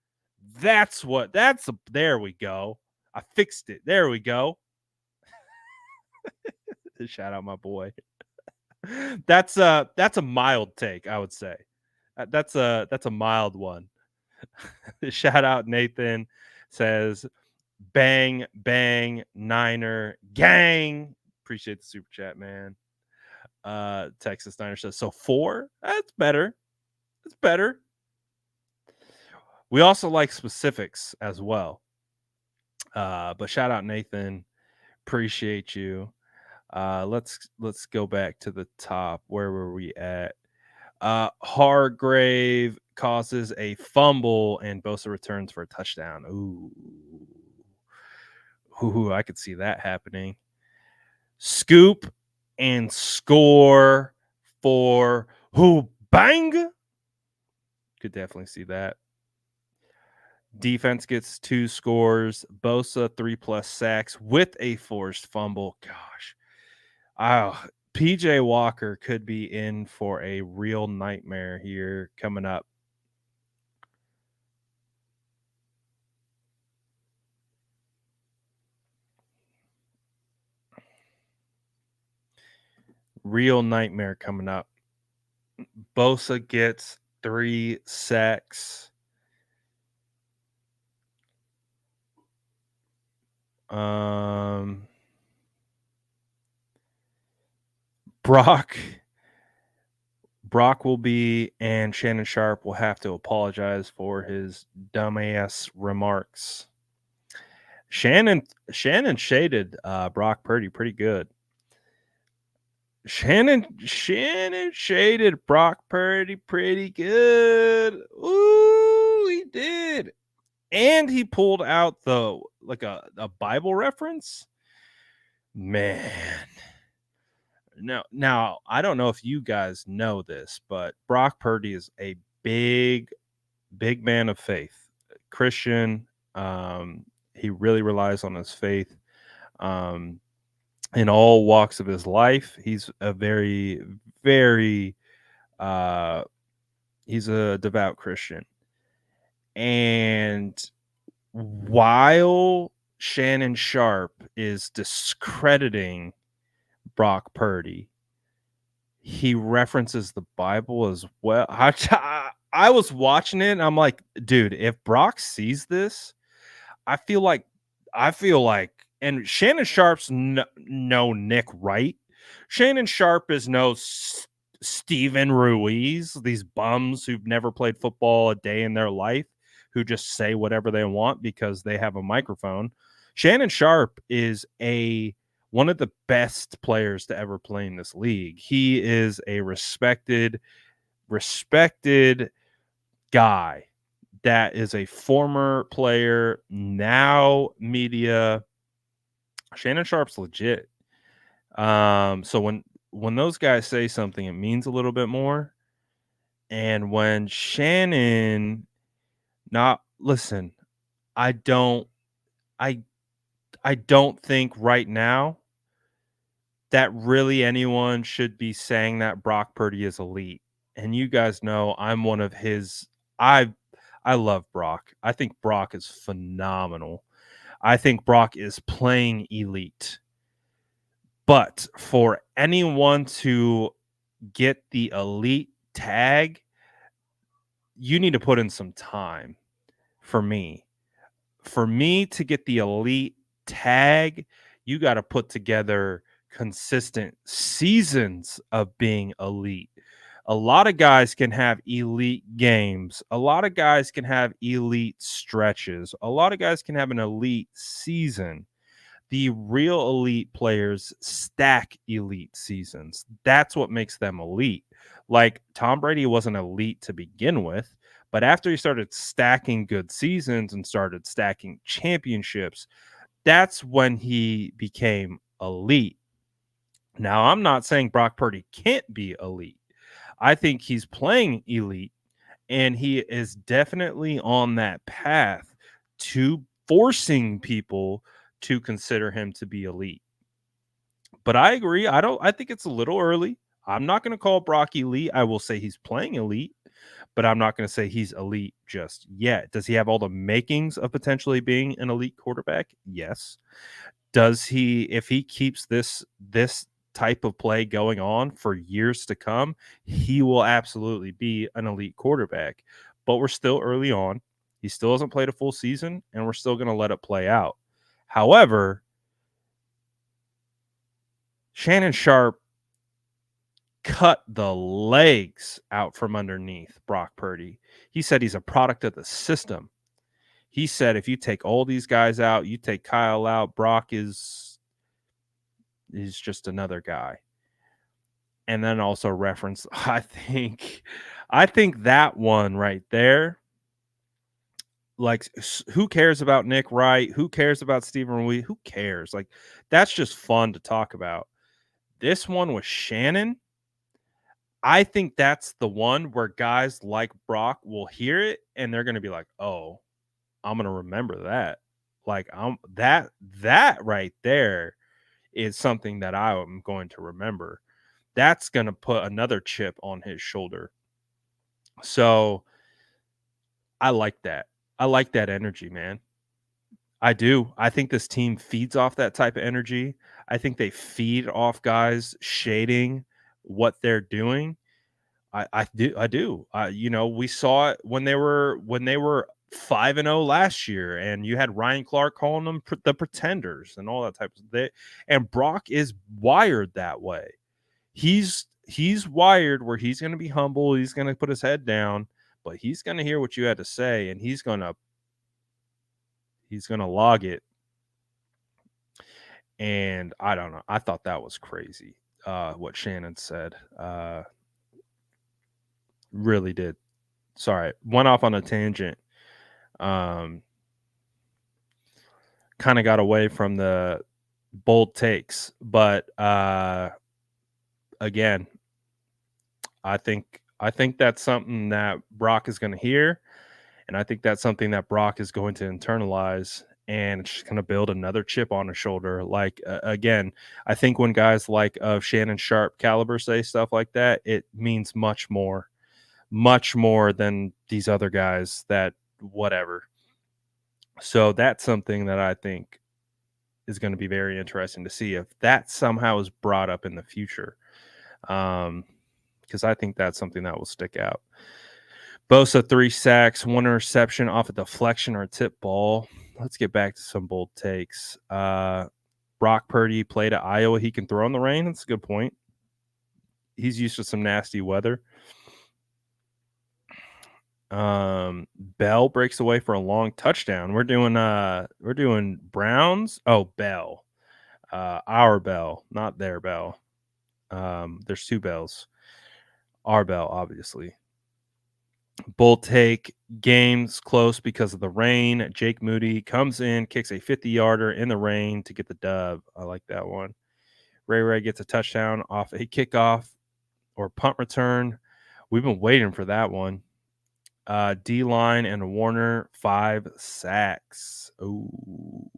There we go. I fixed it. There we go. Shout out my boy. That's a mild take, I would say. That's a mild one. Shout out Nathan says bang bang Niner gang. Appreciate the super chat, man. Texas Niner says so 4. That's better. It's better. We also like specifics as well. But shout out Nathan. Appreciate you. Let's go back to the top. Where were we at? Hargrave causes a fumble and Bosa returns for a touchdown. Ooh, I could see that happening. Scoop and score for who bang. Could definitely see that. Defense gets 2 scores. Bosa 3+ sacks with a forced fumble. Gosh. PJ Walker could be in for a real nightmare here coming up. Real nightmare coming up. Bosa gets 3 sacks. Brock will be, and Shannon Sharp will have to apologize for his dumbass remarks. Shannon shaded Brock Purdy pretty good. Shannon shaded Brock Purdy pretty good. Ooh, he did. And he pulled out a Bible reference. Man. Now, I don't know if you guys know this, but Brock Purdy is a big man of faith. Christian. He really relies on his faith. In all walks of his life, he's a very, very he's a devout Christian. And while Shannon Sharp is discrediting Brock Purdy, he references the Bible as well. I was watching it and I'm like, dude, if Brock sees this, I feel like, and Shannon Sharp's no Nick Wright. Shannon Sharp is no Steven Ruiz, these bums who've never played football a day in their life, who just say whatever they want because they have a microphone. Shannon Sharp is one of the best players to ever play in this league. He is a respected guy that is a former player, now media. Shannon Sharp's legit. So when those guys say something, it means a little bit more. And when Shannon listen, I don't think right now that really anyone should be saying that Brock Purdy is elite. And you guys know I'm one of his. I love Brock. I think Brock is phenomenal. I think Brock is playing elite. But for anyone to get the elite tag, you need to put in some time for me. For me to get the elite tag, you got to put together consistent seasons of being elite. A lot of guys can have elite games. A lot of guys can have elite stretches. A lot of guys can have an elite season. The real elite players stack elite seasons. That's what makes them elite. Like Tom Brady wasn't elite to begin with, but after he started stacking good seasons and started stacking championships, that's when he became elite. Now, I'm not saying Brock Purdy can't be elite. I think he's playing elite, and he is definitely on that path to forcing people to consider him to be elite. But I agree. I think it's a little early. I'm not going to call Brock elite. I will say he's playing elite, but I'm not going to say he's elite just yet. Does he have all the makings of potentially being an elite quarterback? Yes. Does he, if he keeps this type of play going on for years to come, he will absolutely be an elite quarterback. But we're still early on. He still hasn't played a full season, and we're still going to let it play out. However, Shannon Sharp cut the legs out from underneath Brock Purdy. He said he's a product of the system. He said if you take all these guys out, you take Kyle out, Brock is just another guy. And then also reference, I think that one right there, like, who cares about Nick Wright? Who cares about Stephen Wee? Who cares? Like, that's just fun to talk about. This one with Shannon, I think that's the one where guys like Brock will hear it and they're going to be like, "Oh, I'm going to remember that." Like, that right there is something that I am going to remember. That's going to put another chip on his shoulder. So, I like that. I like that energy, man. I do. I think this team feeds off that type of energy. I think they feed off guys shading what they're doing. I do. We saw it when they were 5-0 last year, and you had Ryan Clark calling them the pretenders and all that type of thing. And Brock is wired that way. He's wired where he's going to be humble. He's going to put his head down, but he's going to hear what you had to say, and he's going to log it. And I don't know. I thought that was crazy. What Shannon said. Really did. Sorry, went off on a tangent. Kind of got away from the bold takes, but again, I think that's something that Brock is going to hear, and I think that's something that Brock is going to internalize, and it's just going to build another chip on his shoulder. Like, again, I think when guys like of Shannon Sharp caliber say stuff like that, it means much more than these other guys that whatever. So that's something that I think is going to be very interesting to see if that somehow is brought up in the future. Because I think that's something that will stick out. Bosa 3 sacks, 1 interception off a deflection or a tip ball. Let's get back to some bold takes. Brock Purdy played at Iowa. He can throw in the rain. That's a good point. He's used to some nasty weather. Bell breaks away for a long touchdown. We're doing Browns. Oh, Bell. Our Bell, not their Bell. There's 2 bells. Our Bell, obviously. Bull take, games close because of the rain. Jake Moody comes in, kicks a 50-yarder in the rain to get the dub. I like that one. Ray gets a touchdown off a kickoff or punt return. We've been waiting for that one. D-line and Warner, 5 sacks. Ooh.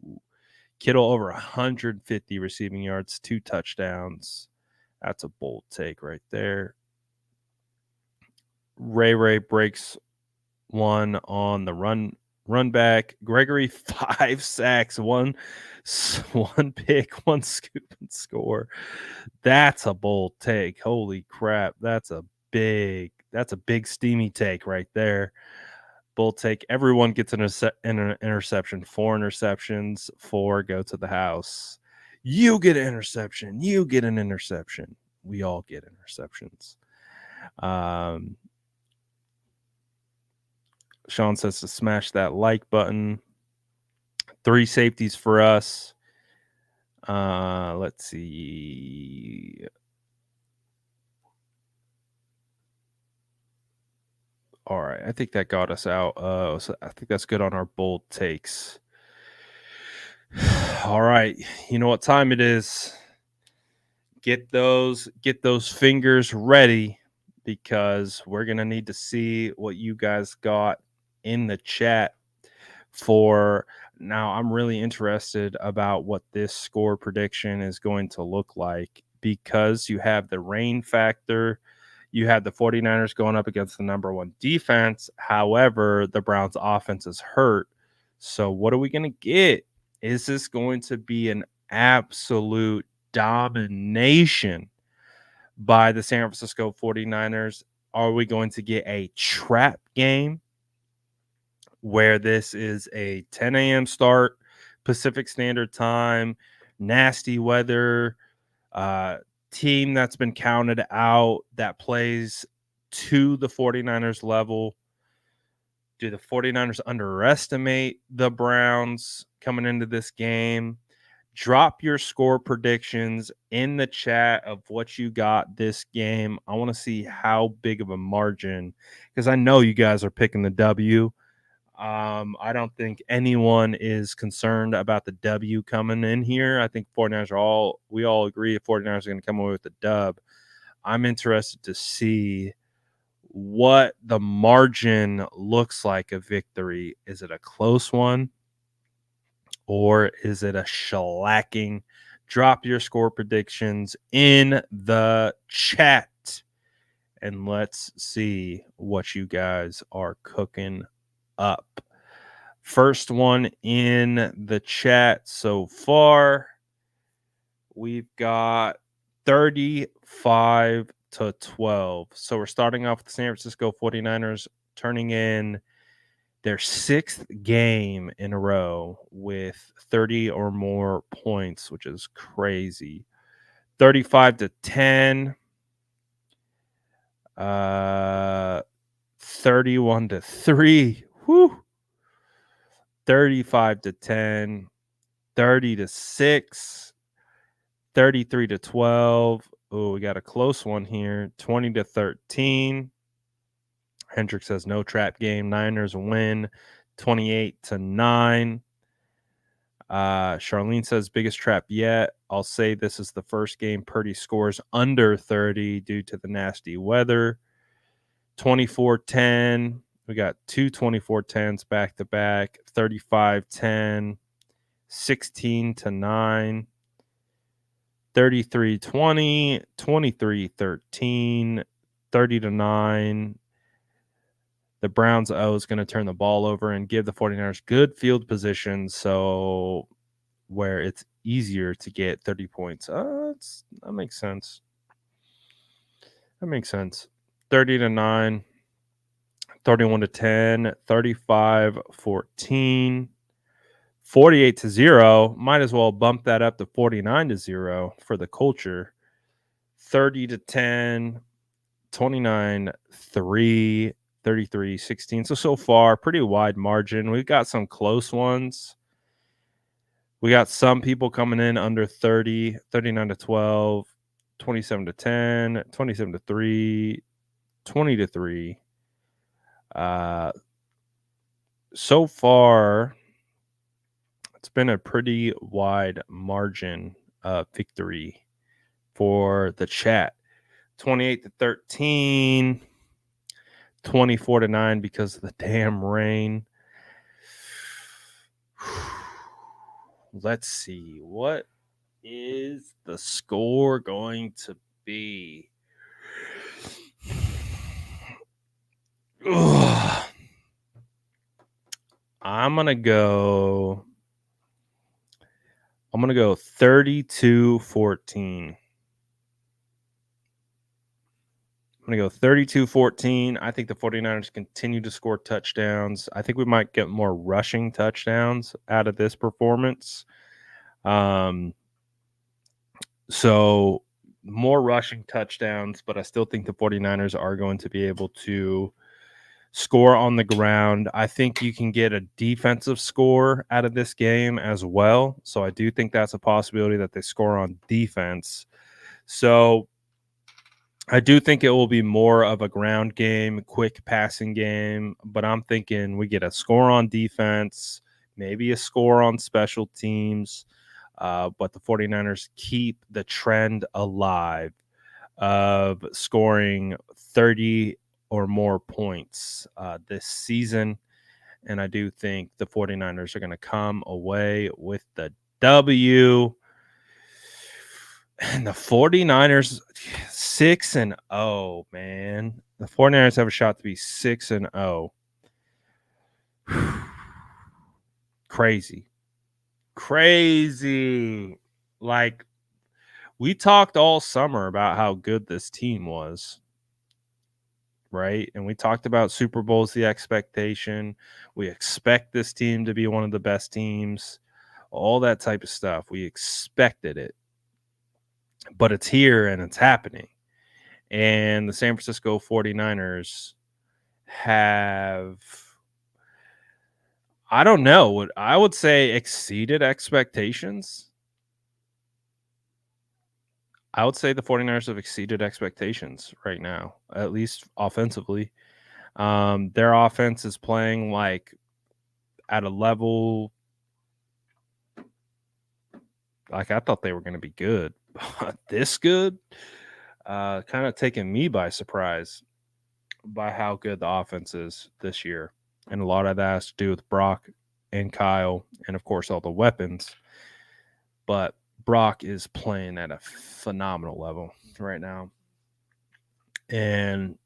Kittle over 150 receiving yards, 2 touchdowns. That's a bold take right there. Ray breaks one on the run back. Gregory, 5 sacks, one pick, 1 scoop and score. That's a bold take. Holy crap. That's a That's a big steamy take right there. Bull take. Everyone gets an interception. 4 interceptions. 4 go to the house. You get an interception. You get an interception. We all get interceptions. Sean says to smash that like button. 3 safeties for us. Let's see. All right, I think that got us out. So I think that's good on our bold takes. All right, you know what time it is. Get those fingers ready because we're gonna need to see what you guys got in the chat for now. I'm really interested about what this score prediction is going to look like because you have the rain factor. You have the 49ers going up against the number 1 defense. However, the Browns offense is hurt. So what are we going to get? Is this going to be an absolute domination by the San Francisco 49ers? Are we going to get a trap game where this is a 10 a.m. start, Pacific Standard Time, nasty weather, team that's been counted out that plays to the 49ers level? Do the 49ers underestimate the Browns coming into this game? Drop your score predictions in the chat of what you got this game. I want to see how big of a margin, because I know you guys are picking the W. I don't think anyone is concerned about the W coming in here. I think 49ers we all agree 49ers are going to come away with the dub. I'm interested to see what the margin looks like of victory. Is it a close one or is it a shellacking? Drop your score predictions in the chat and let's see what you guys are cooking up. First one in the chat so far, we've got 35-12. So we're starting off with the San Francisco 49ers turning in their 6th game in a row with 30 or more points, which is crazy. 35-10. 31-3. Whew. 35-10. 30-6. 33-12. Oh, we got a close one here. 20-13. Hendrick says no trap game. Niners win 28-9. Charlene says biggest trap yet. I'll say this is the first game Purdy scores under 30 due to the nasty weather. 24-10. We got 2 24-10s back to back. 35-10. 16-9. 33-20, 23-13, 30-9. The Browns is going to turn the ball over and give the 49ers good field position, so where it's easier to get 30 points. That makes sense. 30-9, 31-10, 35-14. 48-0. Might as well bump that up to 49-0 for the culture. 30-10, 29-3, 33-16. So far, pretty wide margin. We've got some close ones. We got some people coming in under 30, 39-12, 27-10, 27-3, 20-3. So far, it's been a pretty wide margin of victory for the chat. 28-13, 24-9 because of the damn rain. Let's see. What is the score going to be? Ugh. I'm going to go 32-14. I'm going to go 32-14. I think the 49ers continue to score touchdowns. I think we might get more rushing touchdowns out of this performance. So more rushing touchdowns, but I still think the 49ers are going to be able to score on the ground. I think you can get a defensive score out of this game as well. So I do think that's a possibility that they score on defense. So I do think it will be more of a ground game, quick passing game, but I'm thinking we get a score on defense, maybe a score on special teams, but the 49ers keep the trend alive of scoring 30 or more points this season. And I do think the 49ers are going to come away with the W. And the 49ers 6-0, man. The 49ers have a shot to be 6-0. Crazy. Like, we talked all summer about how good this team was, right? And we talked about Super Bowl's the expectation. We expect this team to be one of the best teams, all that type of stuff. We expected it. But it's here and it's happening. And the San Francisco 49ers have, I don't know, what I would say exceeded expectations. I would say the 49ers have exceeded expectations right now, at least offensively. Their offense is playing like at a level like I thought they were going to be good. This good, kind of taking me by surprise by how good the offense is this year. And a lot of that has to do with Brock and Kyle and, of course, all the weapons. But Brock is playing at a phenomenal level right now. And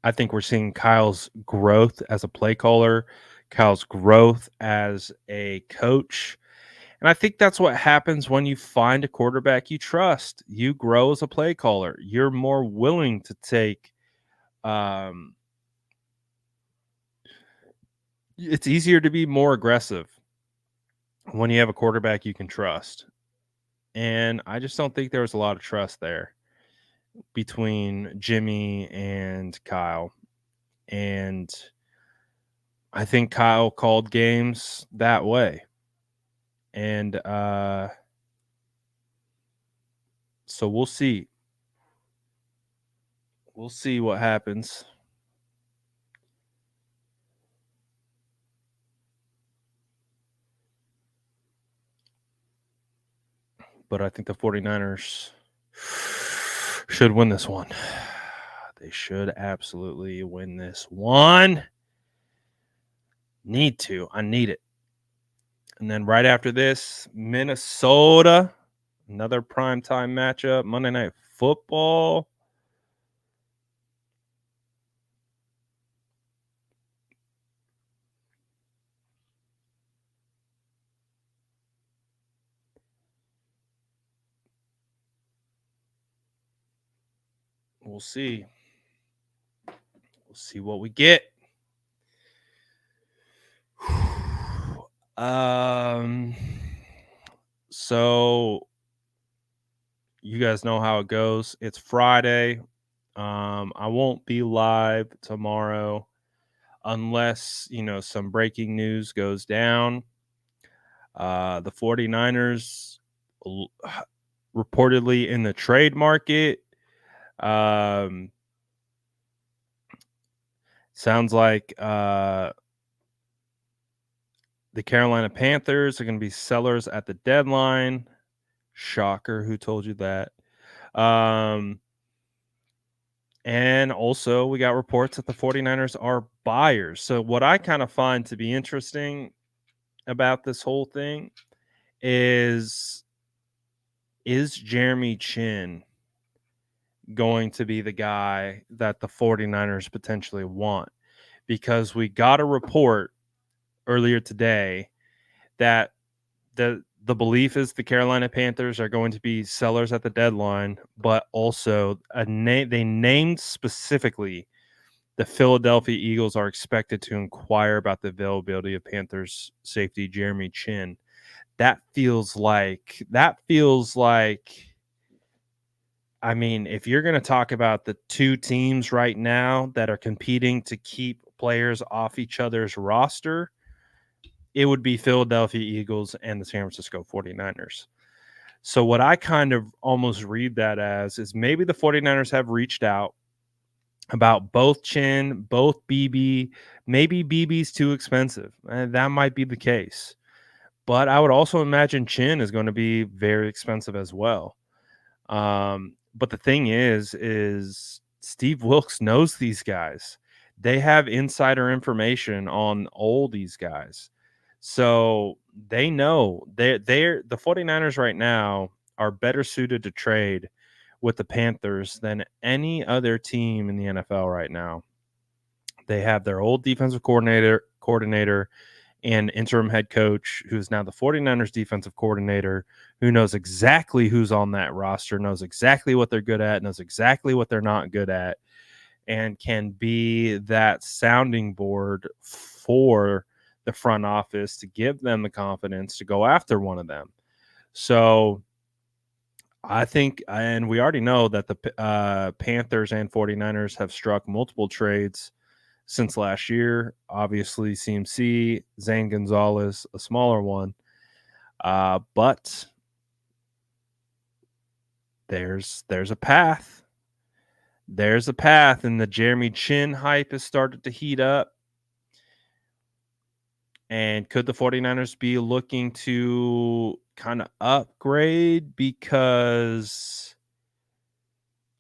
I think we're seeing Kyle's growth as a play caller, Kyle's growth as a coach. And I think that's what happens when you find a quarterback you trust. You grow as a play caller. You're more willing to take it's easier to be more aggressive when you have a quarterback you can trust. And I just don't think there was a lot of trust there between Jimmy and Kyle. And I think Kyle called games that way. And so we'll see. We'll see what happens. But I think the 49ers should win this one. They should absolutely win this one. Need to. I need it. And then right after this, Minnesota, another primetime matchup, Monday Night Football. We'll see. We'll see what we get. So you guys know how it goes. It's Friday. I won't be live tomorrow unless, some breaking news goes down. The 49ers reportedly in the trade market. Sounds like the Carolina Panthers are going to be sellers at the deadline. Shocker. Who told you that? And also we got reports that the 49ers are buyers. So what I kind of find to be interesting about this whole thing is Jeremy Chinn going to be the guy that the 49ers potentially want? Because we got a report earlier today that the belief is the Carolina Panthers are going to be sellers at the deadline, but also they named specifically the Philadelphia Eagles are expected to inquire about the availability of Panthers safety Jeremy Chinn. That feels like I mean, if you're going to talk about the two teams right now that are competing to keep players off each other's roster, it would be Philadelphia Eagles and the San Francisco 49ers. So what I kind of almost read that as is maybe the 49ers have reached out about both Chinn, both BB. Maybe BB's too expensive. And that might be the case. But I would also imagine Chinn is going to be very expensive as well. But the thing is Steve Wilkes knows these guys. They have insider information on all these guys. So they know they're the 49ers right now are better suited to trade with the Panthers than any other team in the NFL right now. They have their old defensive coordinator and interim head coach, who's now the 49ers defensive coordinator, who knows exactly who's on that roster, knows exactly what they're good at, knows exactly what they're not good at, and can be that sounding board for the front office to give them the confidence to go after one of them. So I think, and we already know that the Panthers and 49ers have struck multiple trades since last year. Obviously, CMC, Zane Gonzalez, a smaller one. But there's a path. There's a path, and the Jeremy Chinn hype has started to heat up. And could the 49ers be looking to kind of upgrade? Because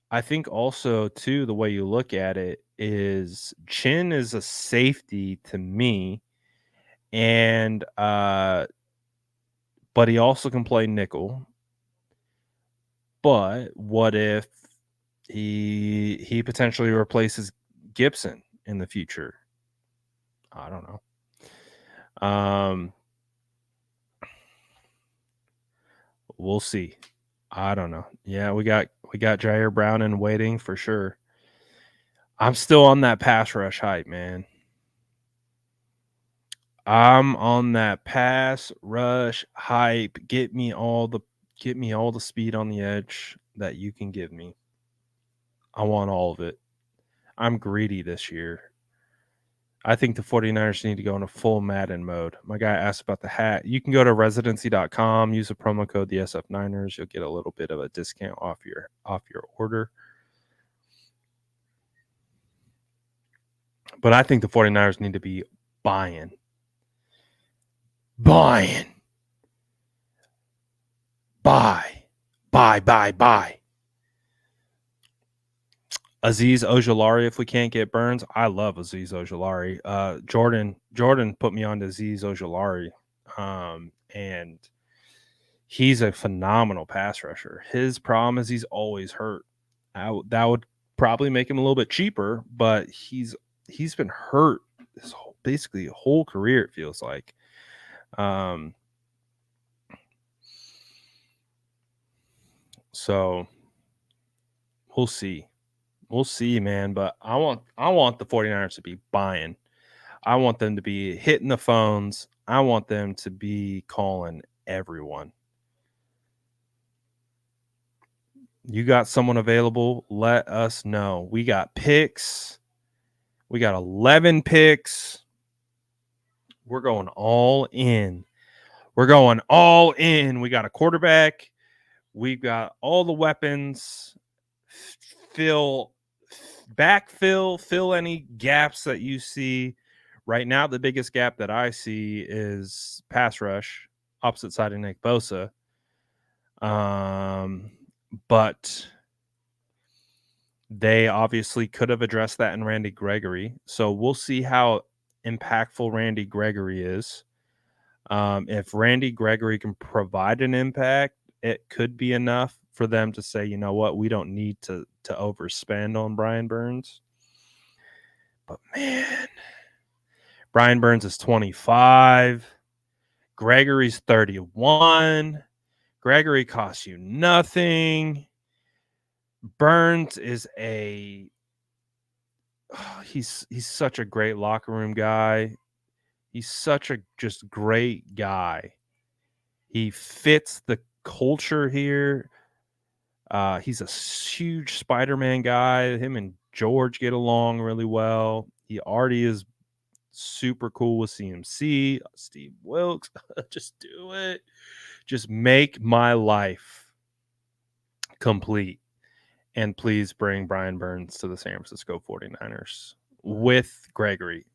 I think also, too, the way you look at it is Chinn is a safety to me. And but he also can play nickel. But what if he potentially replaces Gibson in the future? I don't know. We'll see. I don't know. Yeah, we got Jair Brown in waiting for sure. I'm still on that pass rush hype, man. I'm on that pass rush hype. Get me all the speed on the edge that you can give me. I want all of it. I'm greedy this year. I think the 49ers need to go into full Madden mode. My guy asked about the hat. You can go to residency.com, use the promo code the SF9ers. You'll get a little bit of a discount off your order. But I think the 49ers need to be buying. Buy. Azeez Ojulari, if we can't get Burns. I love Azeez Ojulari. Jordan put me on to Azeez Ojulari. And he's a phenomenal pass rusher. His problem is he's always hurt. That would probably make him a little bit cheaper, but he's been hurt his basically whole career, it feels like. So we'll see. We'll see, man. But I want the 49ers to be buying. I want them to be hitting the phones. I want them to be calling everyone. You got someone available? Let us know. We got picks. We got 11 picks. We're going all in. We got a quarterback. We've got all the weapons. Fill any gaps that you see. Right now, the biggest gap that I see is pass rush, opposite side of Nick Bosa. But they obviously could have addressed that in Randy Gregory. So we'll see how impactful Randy Gregory is. If Randy Gregory can provide an impact, it could be enough for them to say, you know what, we don't need to overspend on Brian Burns. But man, Brian Burns is 25. Gregory's 31. Gregory costs you nothing. Burns is he's such a great locker room guy. He's such a just great guy. He fits the culture here. He's a huge Spider-Man guy. Him and George get along really well. He already is super cool with CMC, Steve Wilkes. Just do it. Just make my life complete. And please bring Brian Burns to the San Francisco 49ers with Gregory.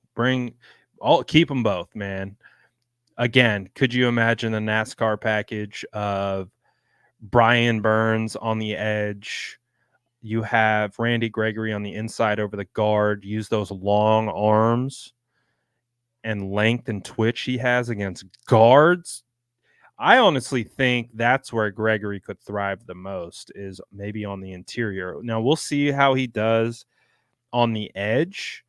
Keep them both, man. Again, could you imagine the NASCAR package of Brian Burns on the edge? You have Randy Gregory on the inside over the guard. Use those long arms and length and twitch he has against guards. I honestly think that's where Gregory could thrive the most, is maybe on the interior. Now we'll see how he does on the edge,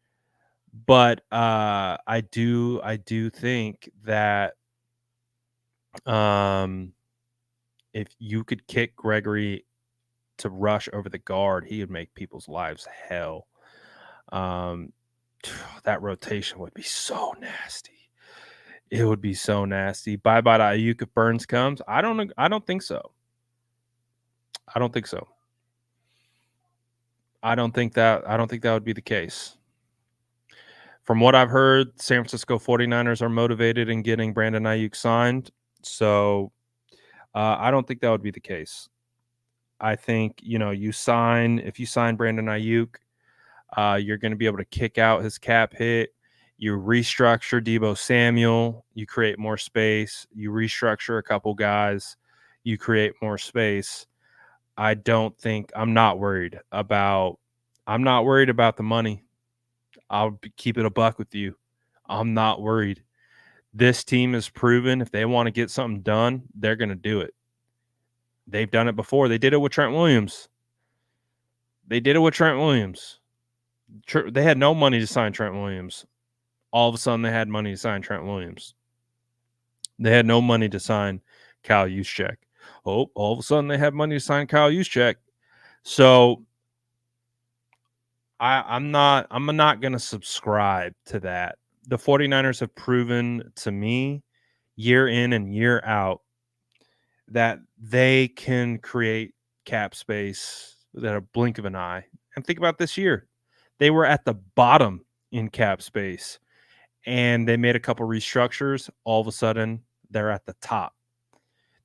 but I do think that if you could kick Gregory to rush over the guard, he would make people's lives hell. That rotation would be so nasty. It would be so nasty. Bye-bye to Ayuk if Burns comes. I don't think so. I don't think so. I don't think that would be the case. From what I've heard, San Francisco 49ers are motivated in getting Brandon Ayuk signed. So I don't think that would be the case. I think, if you sign Brandon Ayuk, you're going to be able to kick out his cap hit. You restructure Deebo Samuel, you create more space. You restructure a couple guys, you create more space. I'm not worried about the money. I'll keep it a buck with you. I'm not worried. This team has proven if they want to get something done, they're going to do it. They've done it before. They did it with Trent Williams. They had no money to sign Trent Williams. All of a sudden, they had money to sign Trent Williams. They had no money to sign Kyle Juszczyk. Oh, all of a sudden, they had money to sign Kyle Juszczyk. So I'm not going to subscribe to that. The 49ers have proven to me year in and year out that they can create cap space at a blink of an eye. And think about this year. They were at the bottom in cap space, and they made a couple restructures. All of a sudden, they're at the top.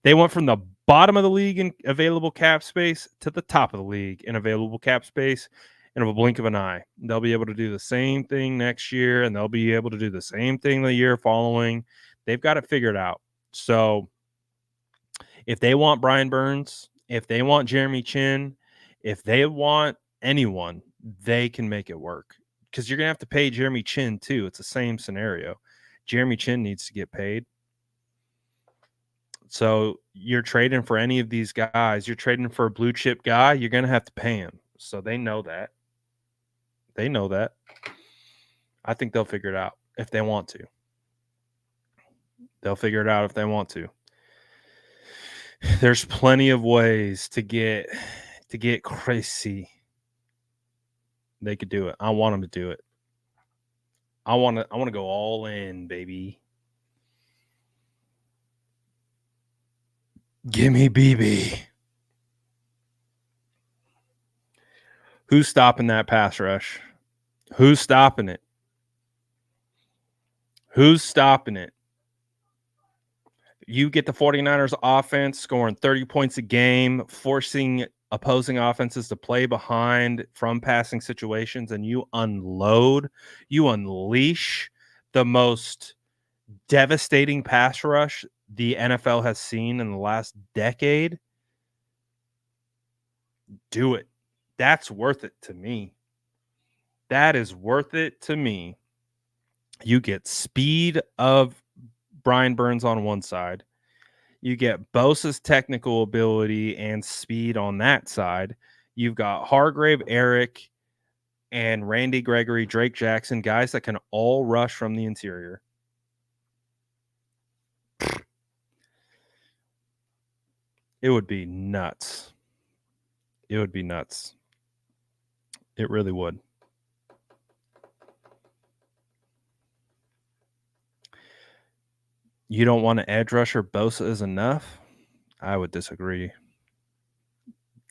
They went from the bottom of the league in available cap space to the top of the league in available cap space in a blink of an eye. They'll be able to do the same thing next year, and they'll be able to do the same thing the year following. They've got it figured out. So if they want Brian Burns, if they want Jeremy Chinn, if they want anyone, they can make it work. Because you're going to have to pay Jeremy Chinn too. It's the same scenario. Jeremy Chinn needs to get paid. So you're trading for any of these guys. You're trading for a blue chip guy. You're going to have to pay him. So they know that. I think they'll figure it out if they want to. There's plenty of ways to get crazy. They could do it. I want them to do it. I want to go all in, baby. Give me BB. Who's stopping that pass rush? Who's stopping it? You get the 49ers offense scoring 30 points a game, forcing opposing offenses to play behind from passing situations, and you unleash the most devastating pass rush the NFL has seen in the last decade. Do it. That's worth it to me. That is worth it to me. You get speed of Brian Burns on one side. You get Bosa's technical ability and speed on that side. You've got Hargrave, Eric, and Randy Gregory, Drake Jackson, guys that can all rush from the interior. It would be nuts. It would be nuts. It really would. You don't want an edge rusher? Bosa is enough? I would disagree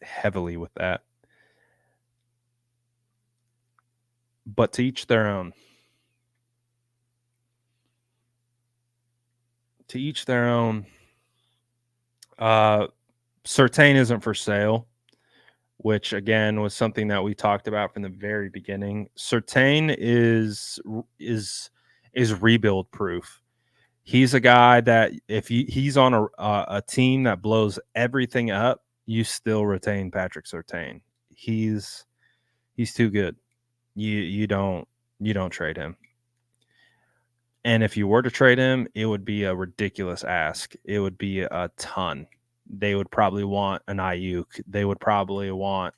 heavily with that. But to each their own. To each their own. Surtain isn't for sale, which again was something that we talked about from the very beginning. Surtain is rebuild proof. He's a guy that if he's on a team that blows everything up, you still retain Patrick Surtain. He's too good. You don't trade him. And if you were to trade him, it would be a ridiculous ask. It would be a ton. They would probably want an Ayuk. They would probably want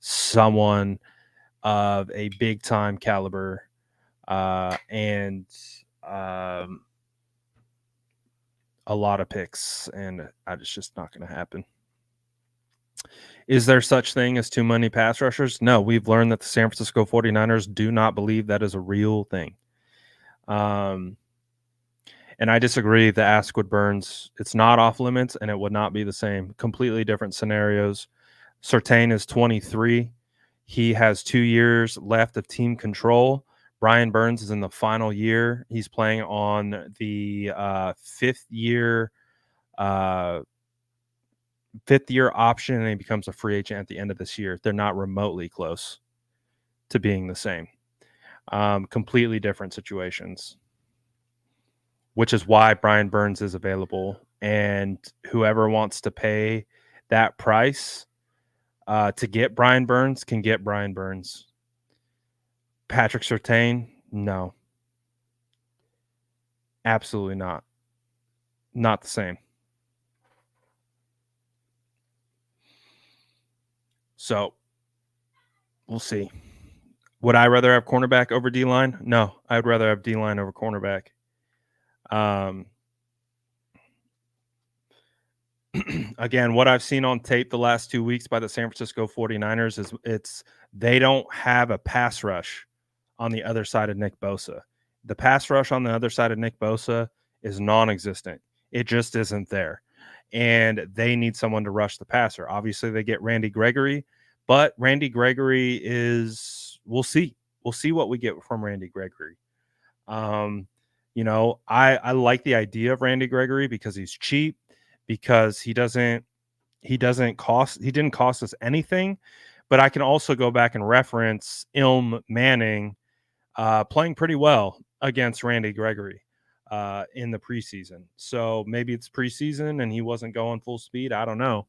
someone of a big time caliber, and a lot of picks, and it's just not going to happen. Is there such thing as too many pass rushers? No, we've learned that the San Francisco 49ers do not believe that is a real thing. And I disagree. The ask with Burns, it's not off limits, and it would not be the same. Completely different scenarios. Surtain is 23. He has 2 years left of team control. Brian Burns is in the final year. He's playing on the fifth year option, and he becomes a free agent at the end of this year. They're not remotely close to being the same. Completely different situations, which is why Brian Burns is available. And whoever wants to pay that price to get Brian Burns can get Brian Burns. Patrick Surtain, no. Absolutely not. Not the same. So we'll see. Would I rather have cornerback over D-line? No, I would rather have D-line over cornerback. Again, what I've seen on tape the last 2 weeks by the San Francisco 49ers is they don't have a pass rush on the other side of Nick Bosa. The pass rush on the other side of Nick Bosa is non-existent. It just isn't there. And they need someone to rush the passer. Obviously, they get Randy Gregory, but Randy Gregory we'll see. We'll see what we get from Randy Gregory. I like the idea of Randy Gregory because he's cheap, because he didn't cost us anything. But I can also go back and reference Ilm Manning playing pretty well against Randy Gregory in the preseason. So maybe it's preseason and he wasn't going full speed. I don't know.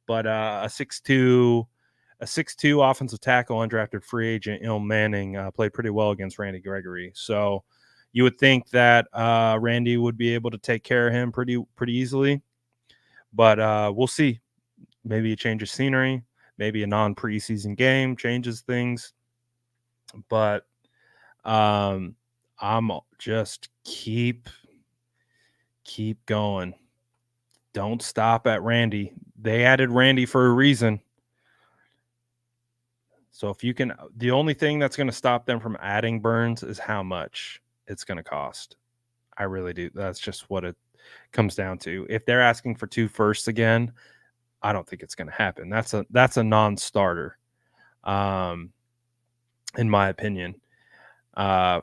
But a 6'2" offensive tackle, undrafted free agent Ilm Manning played pretty well against Randy Gregory. So you would think that Randy would be able to take care of him pretty easily. But we'll see. Maybe a change of scenery. Maybe a non-preseason game changes things. But I'm just keep going. Don't stop at Randy. They added Randy for a reason. So if you can, the only thing that's going to stop them from adding Burns is how much it's going to cost. I really do. That's just what it comes down to. If they're asking for 2 firsts again, I don't think it's going to happen. That's a non-starter, in my opinion.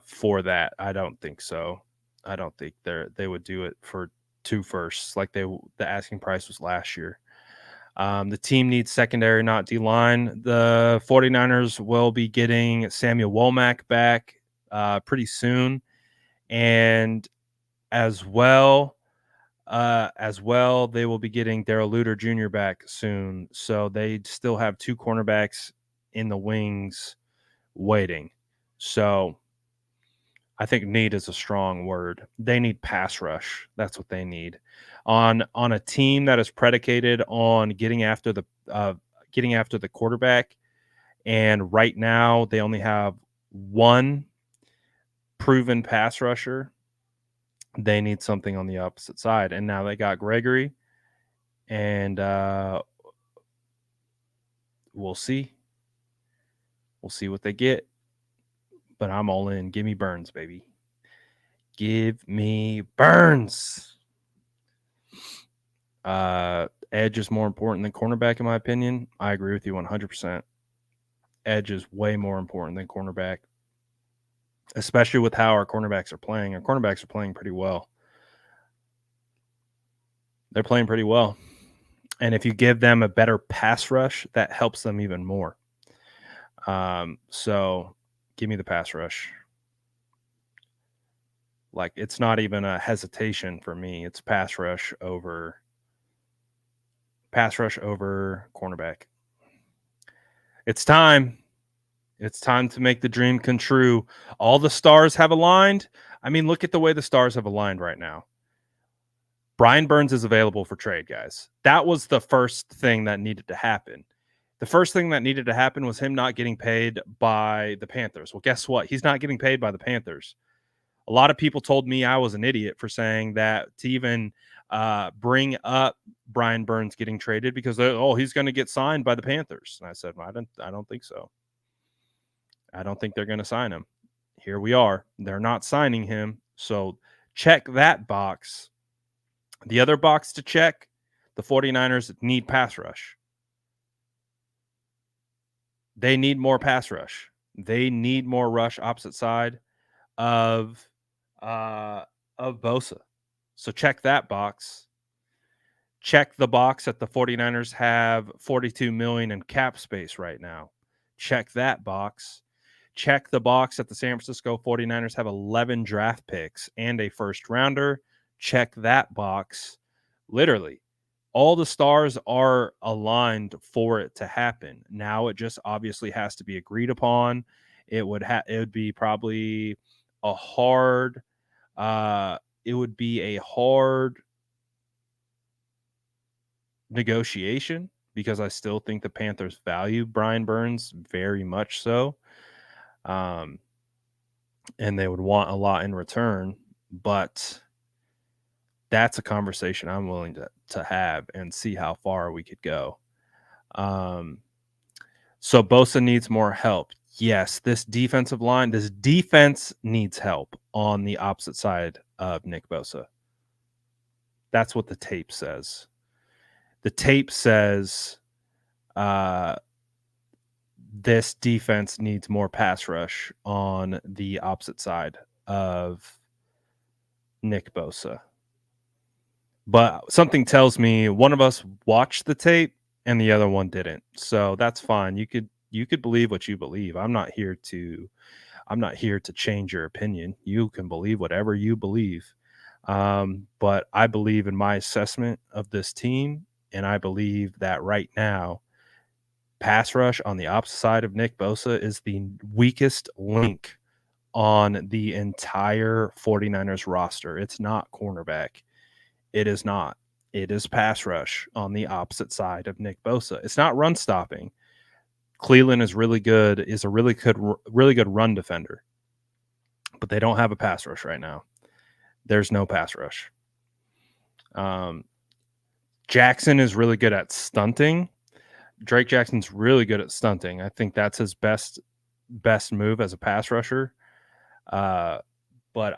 For that, I don't think so. I don't think they would do it for 2 firsts like the asking price was last year. The team needs secondary, not D-line. The 49ers will be getting Samuel Womack back pretty soon. And as well, they will be getting Darrell Luter Jr. back soon. So they still have 2 cornerbacks in the wings waiting. So I think need is a strong word. They need pass rush. That's what they need. On a team that is predicated on getting after the quarterback, and right now they only have 1 proven pass rusher. They need something on the opposite side, and now they got Gregory. And we'll see. We'll see what they get. But I'm all in. Give me Burns, baby. Give me Burns. Edge is more important than cornerback, in my opinion. I agree with you 100%. Edge is way more important than cornerback, especially with how our cornerbacks are playing. Our cornerbacks are playing pretty well. They're playing pretty well. And if you give them a better pass rush, that helps them even more. So give me the pass rush. Like, it's not even a hesitation for me. It's pass rush over cornerback. It's time. It's time to make the dream come true. All the stars have aligned. I mean, look at the way the stars have aligned right now. Brian Burns is available for trade, guys. That was the first thing that needed to happen. The first thing that needed to happen was him not getting paid by the Panthers. Well, guess what? He's not getting paid by the Panthers. A lot of people told me I was an idiot for saying that, to even bring up Brian Burns getting traded, because he's going to get signed by the Panthers. And I said, well, I don't think so. I don't think they're going to sign him. Here we are. They're not signing him. So check that box. The other box to check, the 49ers need pass rush. They need more pass rush. They need more rush opposite side of Bosa. So check that box. Check the box that the 49ers have $42 million in cap space right now. Check that box. Check the box that the San Francisco 49ers have 11 draft picks and a first rounder. Check that box. Literally, all the stars are aligned for it to happen. Now it just obviously has to be agreed upon. It would be probably a hard negotiation, because I still think the Panthers value Brian Burns very much so. And they would want a lot in return, but that's a conversation I'm willing to have and see how far we could go. So Bosa needs more help. Yes, this defense needs help on the opposite side of Nick Bosa. That's what the tape says. The tape says this defense needs more pass rush on the opposite side of Nick Bosa. But something tells me one of us watched the tape and the other one didn't. So that's fine. You could believe what you believe. I'm not here to change your opinion. You can believe whatever you believe. But I believe in my assessment of this team, and I believe that right now, pass rush on the opposite side of Nick Bosa is the weakest link on the entire 49ers roster. It's not cornerback. It is not. It is pass rush on the opposite side of Nick Bosa. It's not run stopping. Cleveland is a really good run defender, but they don't have a pass rush right now. There's no pass rush. Jackson is really good at stunting. Drake Jackson's really good at stunting. I think that's his best move as a pass rusher. But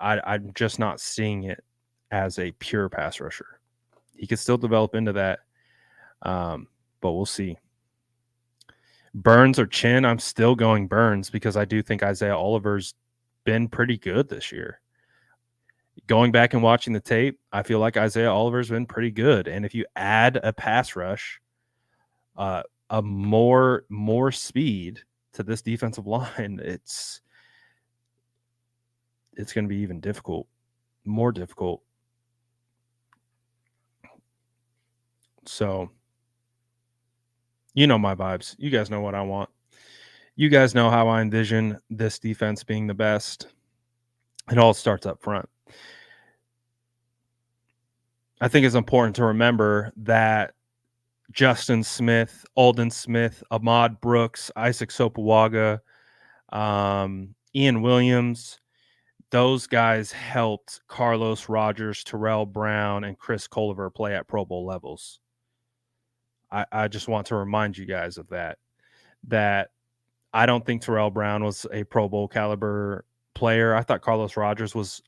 I'm just not seeing it as a pure pass rusher. He could still develop into that, but we'll see. Burns or Chinn, I'm still going Burns, because I do think Isaiah Oliver's been pretty good this year. Going back and watching the tape, I feel like Isaiah Oliver's been pretty good. And if you add a pass rush, a more speed to this defensive line, it's going to be even more difficult. So, you know my vibes. You guys know what I want. You guys know how I envision this defense being the best. It all starts up front. I think it's important to remember that Justin Smith, Alden Smith, Ahmad Brooks, Isaac Sopoaga, Ian Williams, those guys helped Carlos Rogers, Terrell Brown, and Chris Culliver play at Pro Bowl levels. I just want to remind you guys of that I don't think Terrell Brown was a Pro Bowl caliber player. I thought Carlos Rogers was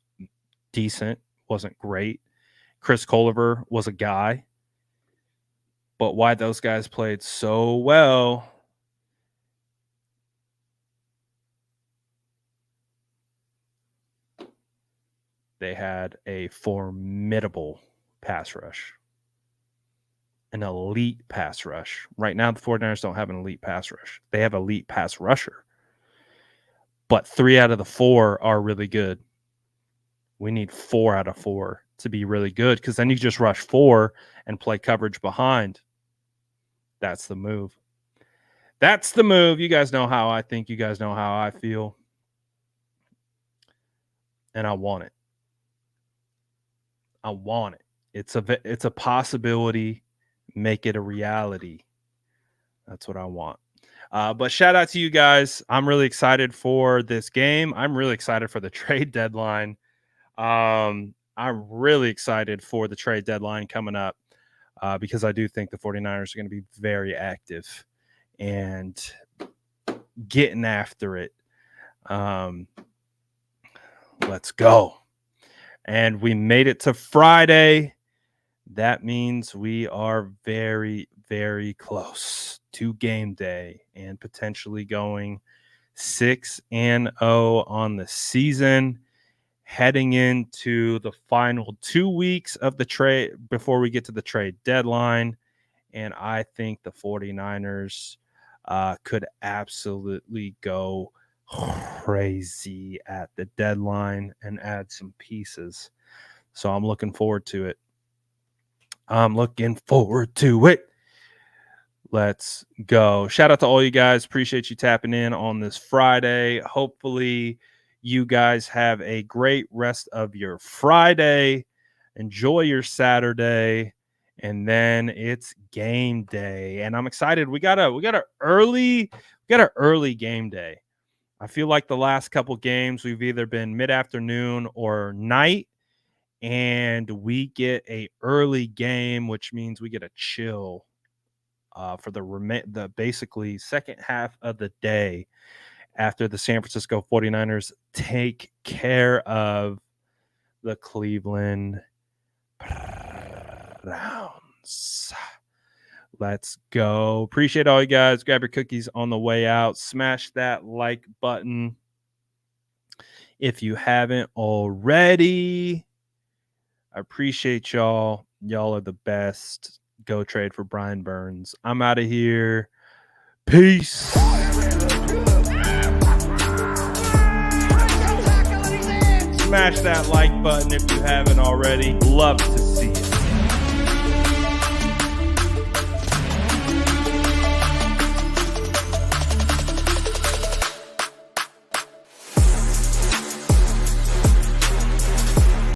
decent, wasn't great. Chris Culliver was a guy. But why those guys played so well, they had a formidable pass rush. An elite pass rush. Right now, the 49ers don't have an elite pass rush. They have elite pass rusher. But 3 out of the 4 are really good. We need 4 out of 4 to be really good, because then you just rush 4 and play coverage behind. That's the move. That's the move. You guys know how I think. You guys know how I feel. And I want it. I want it. It's a possibility. Make it a reality. That's what I want. But shout out to you guys. I'm really excited for this game. I'm really excited for the trade deadline. I'm really excited for the trade deadline coming up, because I do think the 49ers are going to be very active and getting after it. Let's go. And we made it to Friday. That means we are very, very close to game day and potentially going 6-0 on the season, heading into the final 2 weeks of the trade before we get to the trade deadline. And I think the 49ers could absolutely go crazy at the deadline and add some pieces. So I'm looking forward to it. Let's go. Shout out to all you guys. Appreciate you tapping in on this Friday. Hopefully you guys have a great rest of your Friday. Enjoy your Saturday. And then it's game day. And I'm excited. We got an early game day. I feel like the last couple games we've either been mid-afternoon or night. And we get a early game, which means we get a chill for the basically second half of the day after the San Francisco 49ers take care of the Cleveland Browns. Let's go. Appreciate all you guys. Grab your cookies on the way out. Smash that like button if you haven't already. I appreciate y'all. Y'all are the best. Go trade for Brian Burns. I'm out of here. Peace. Smash that like button if you haven't already. Love to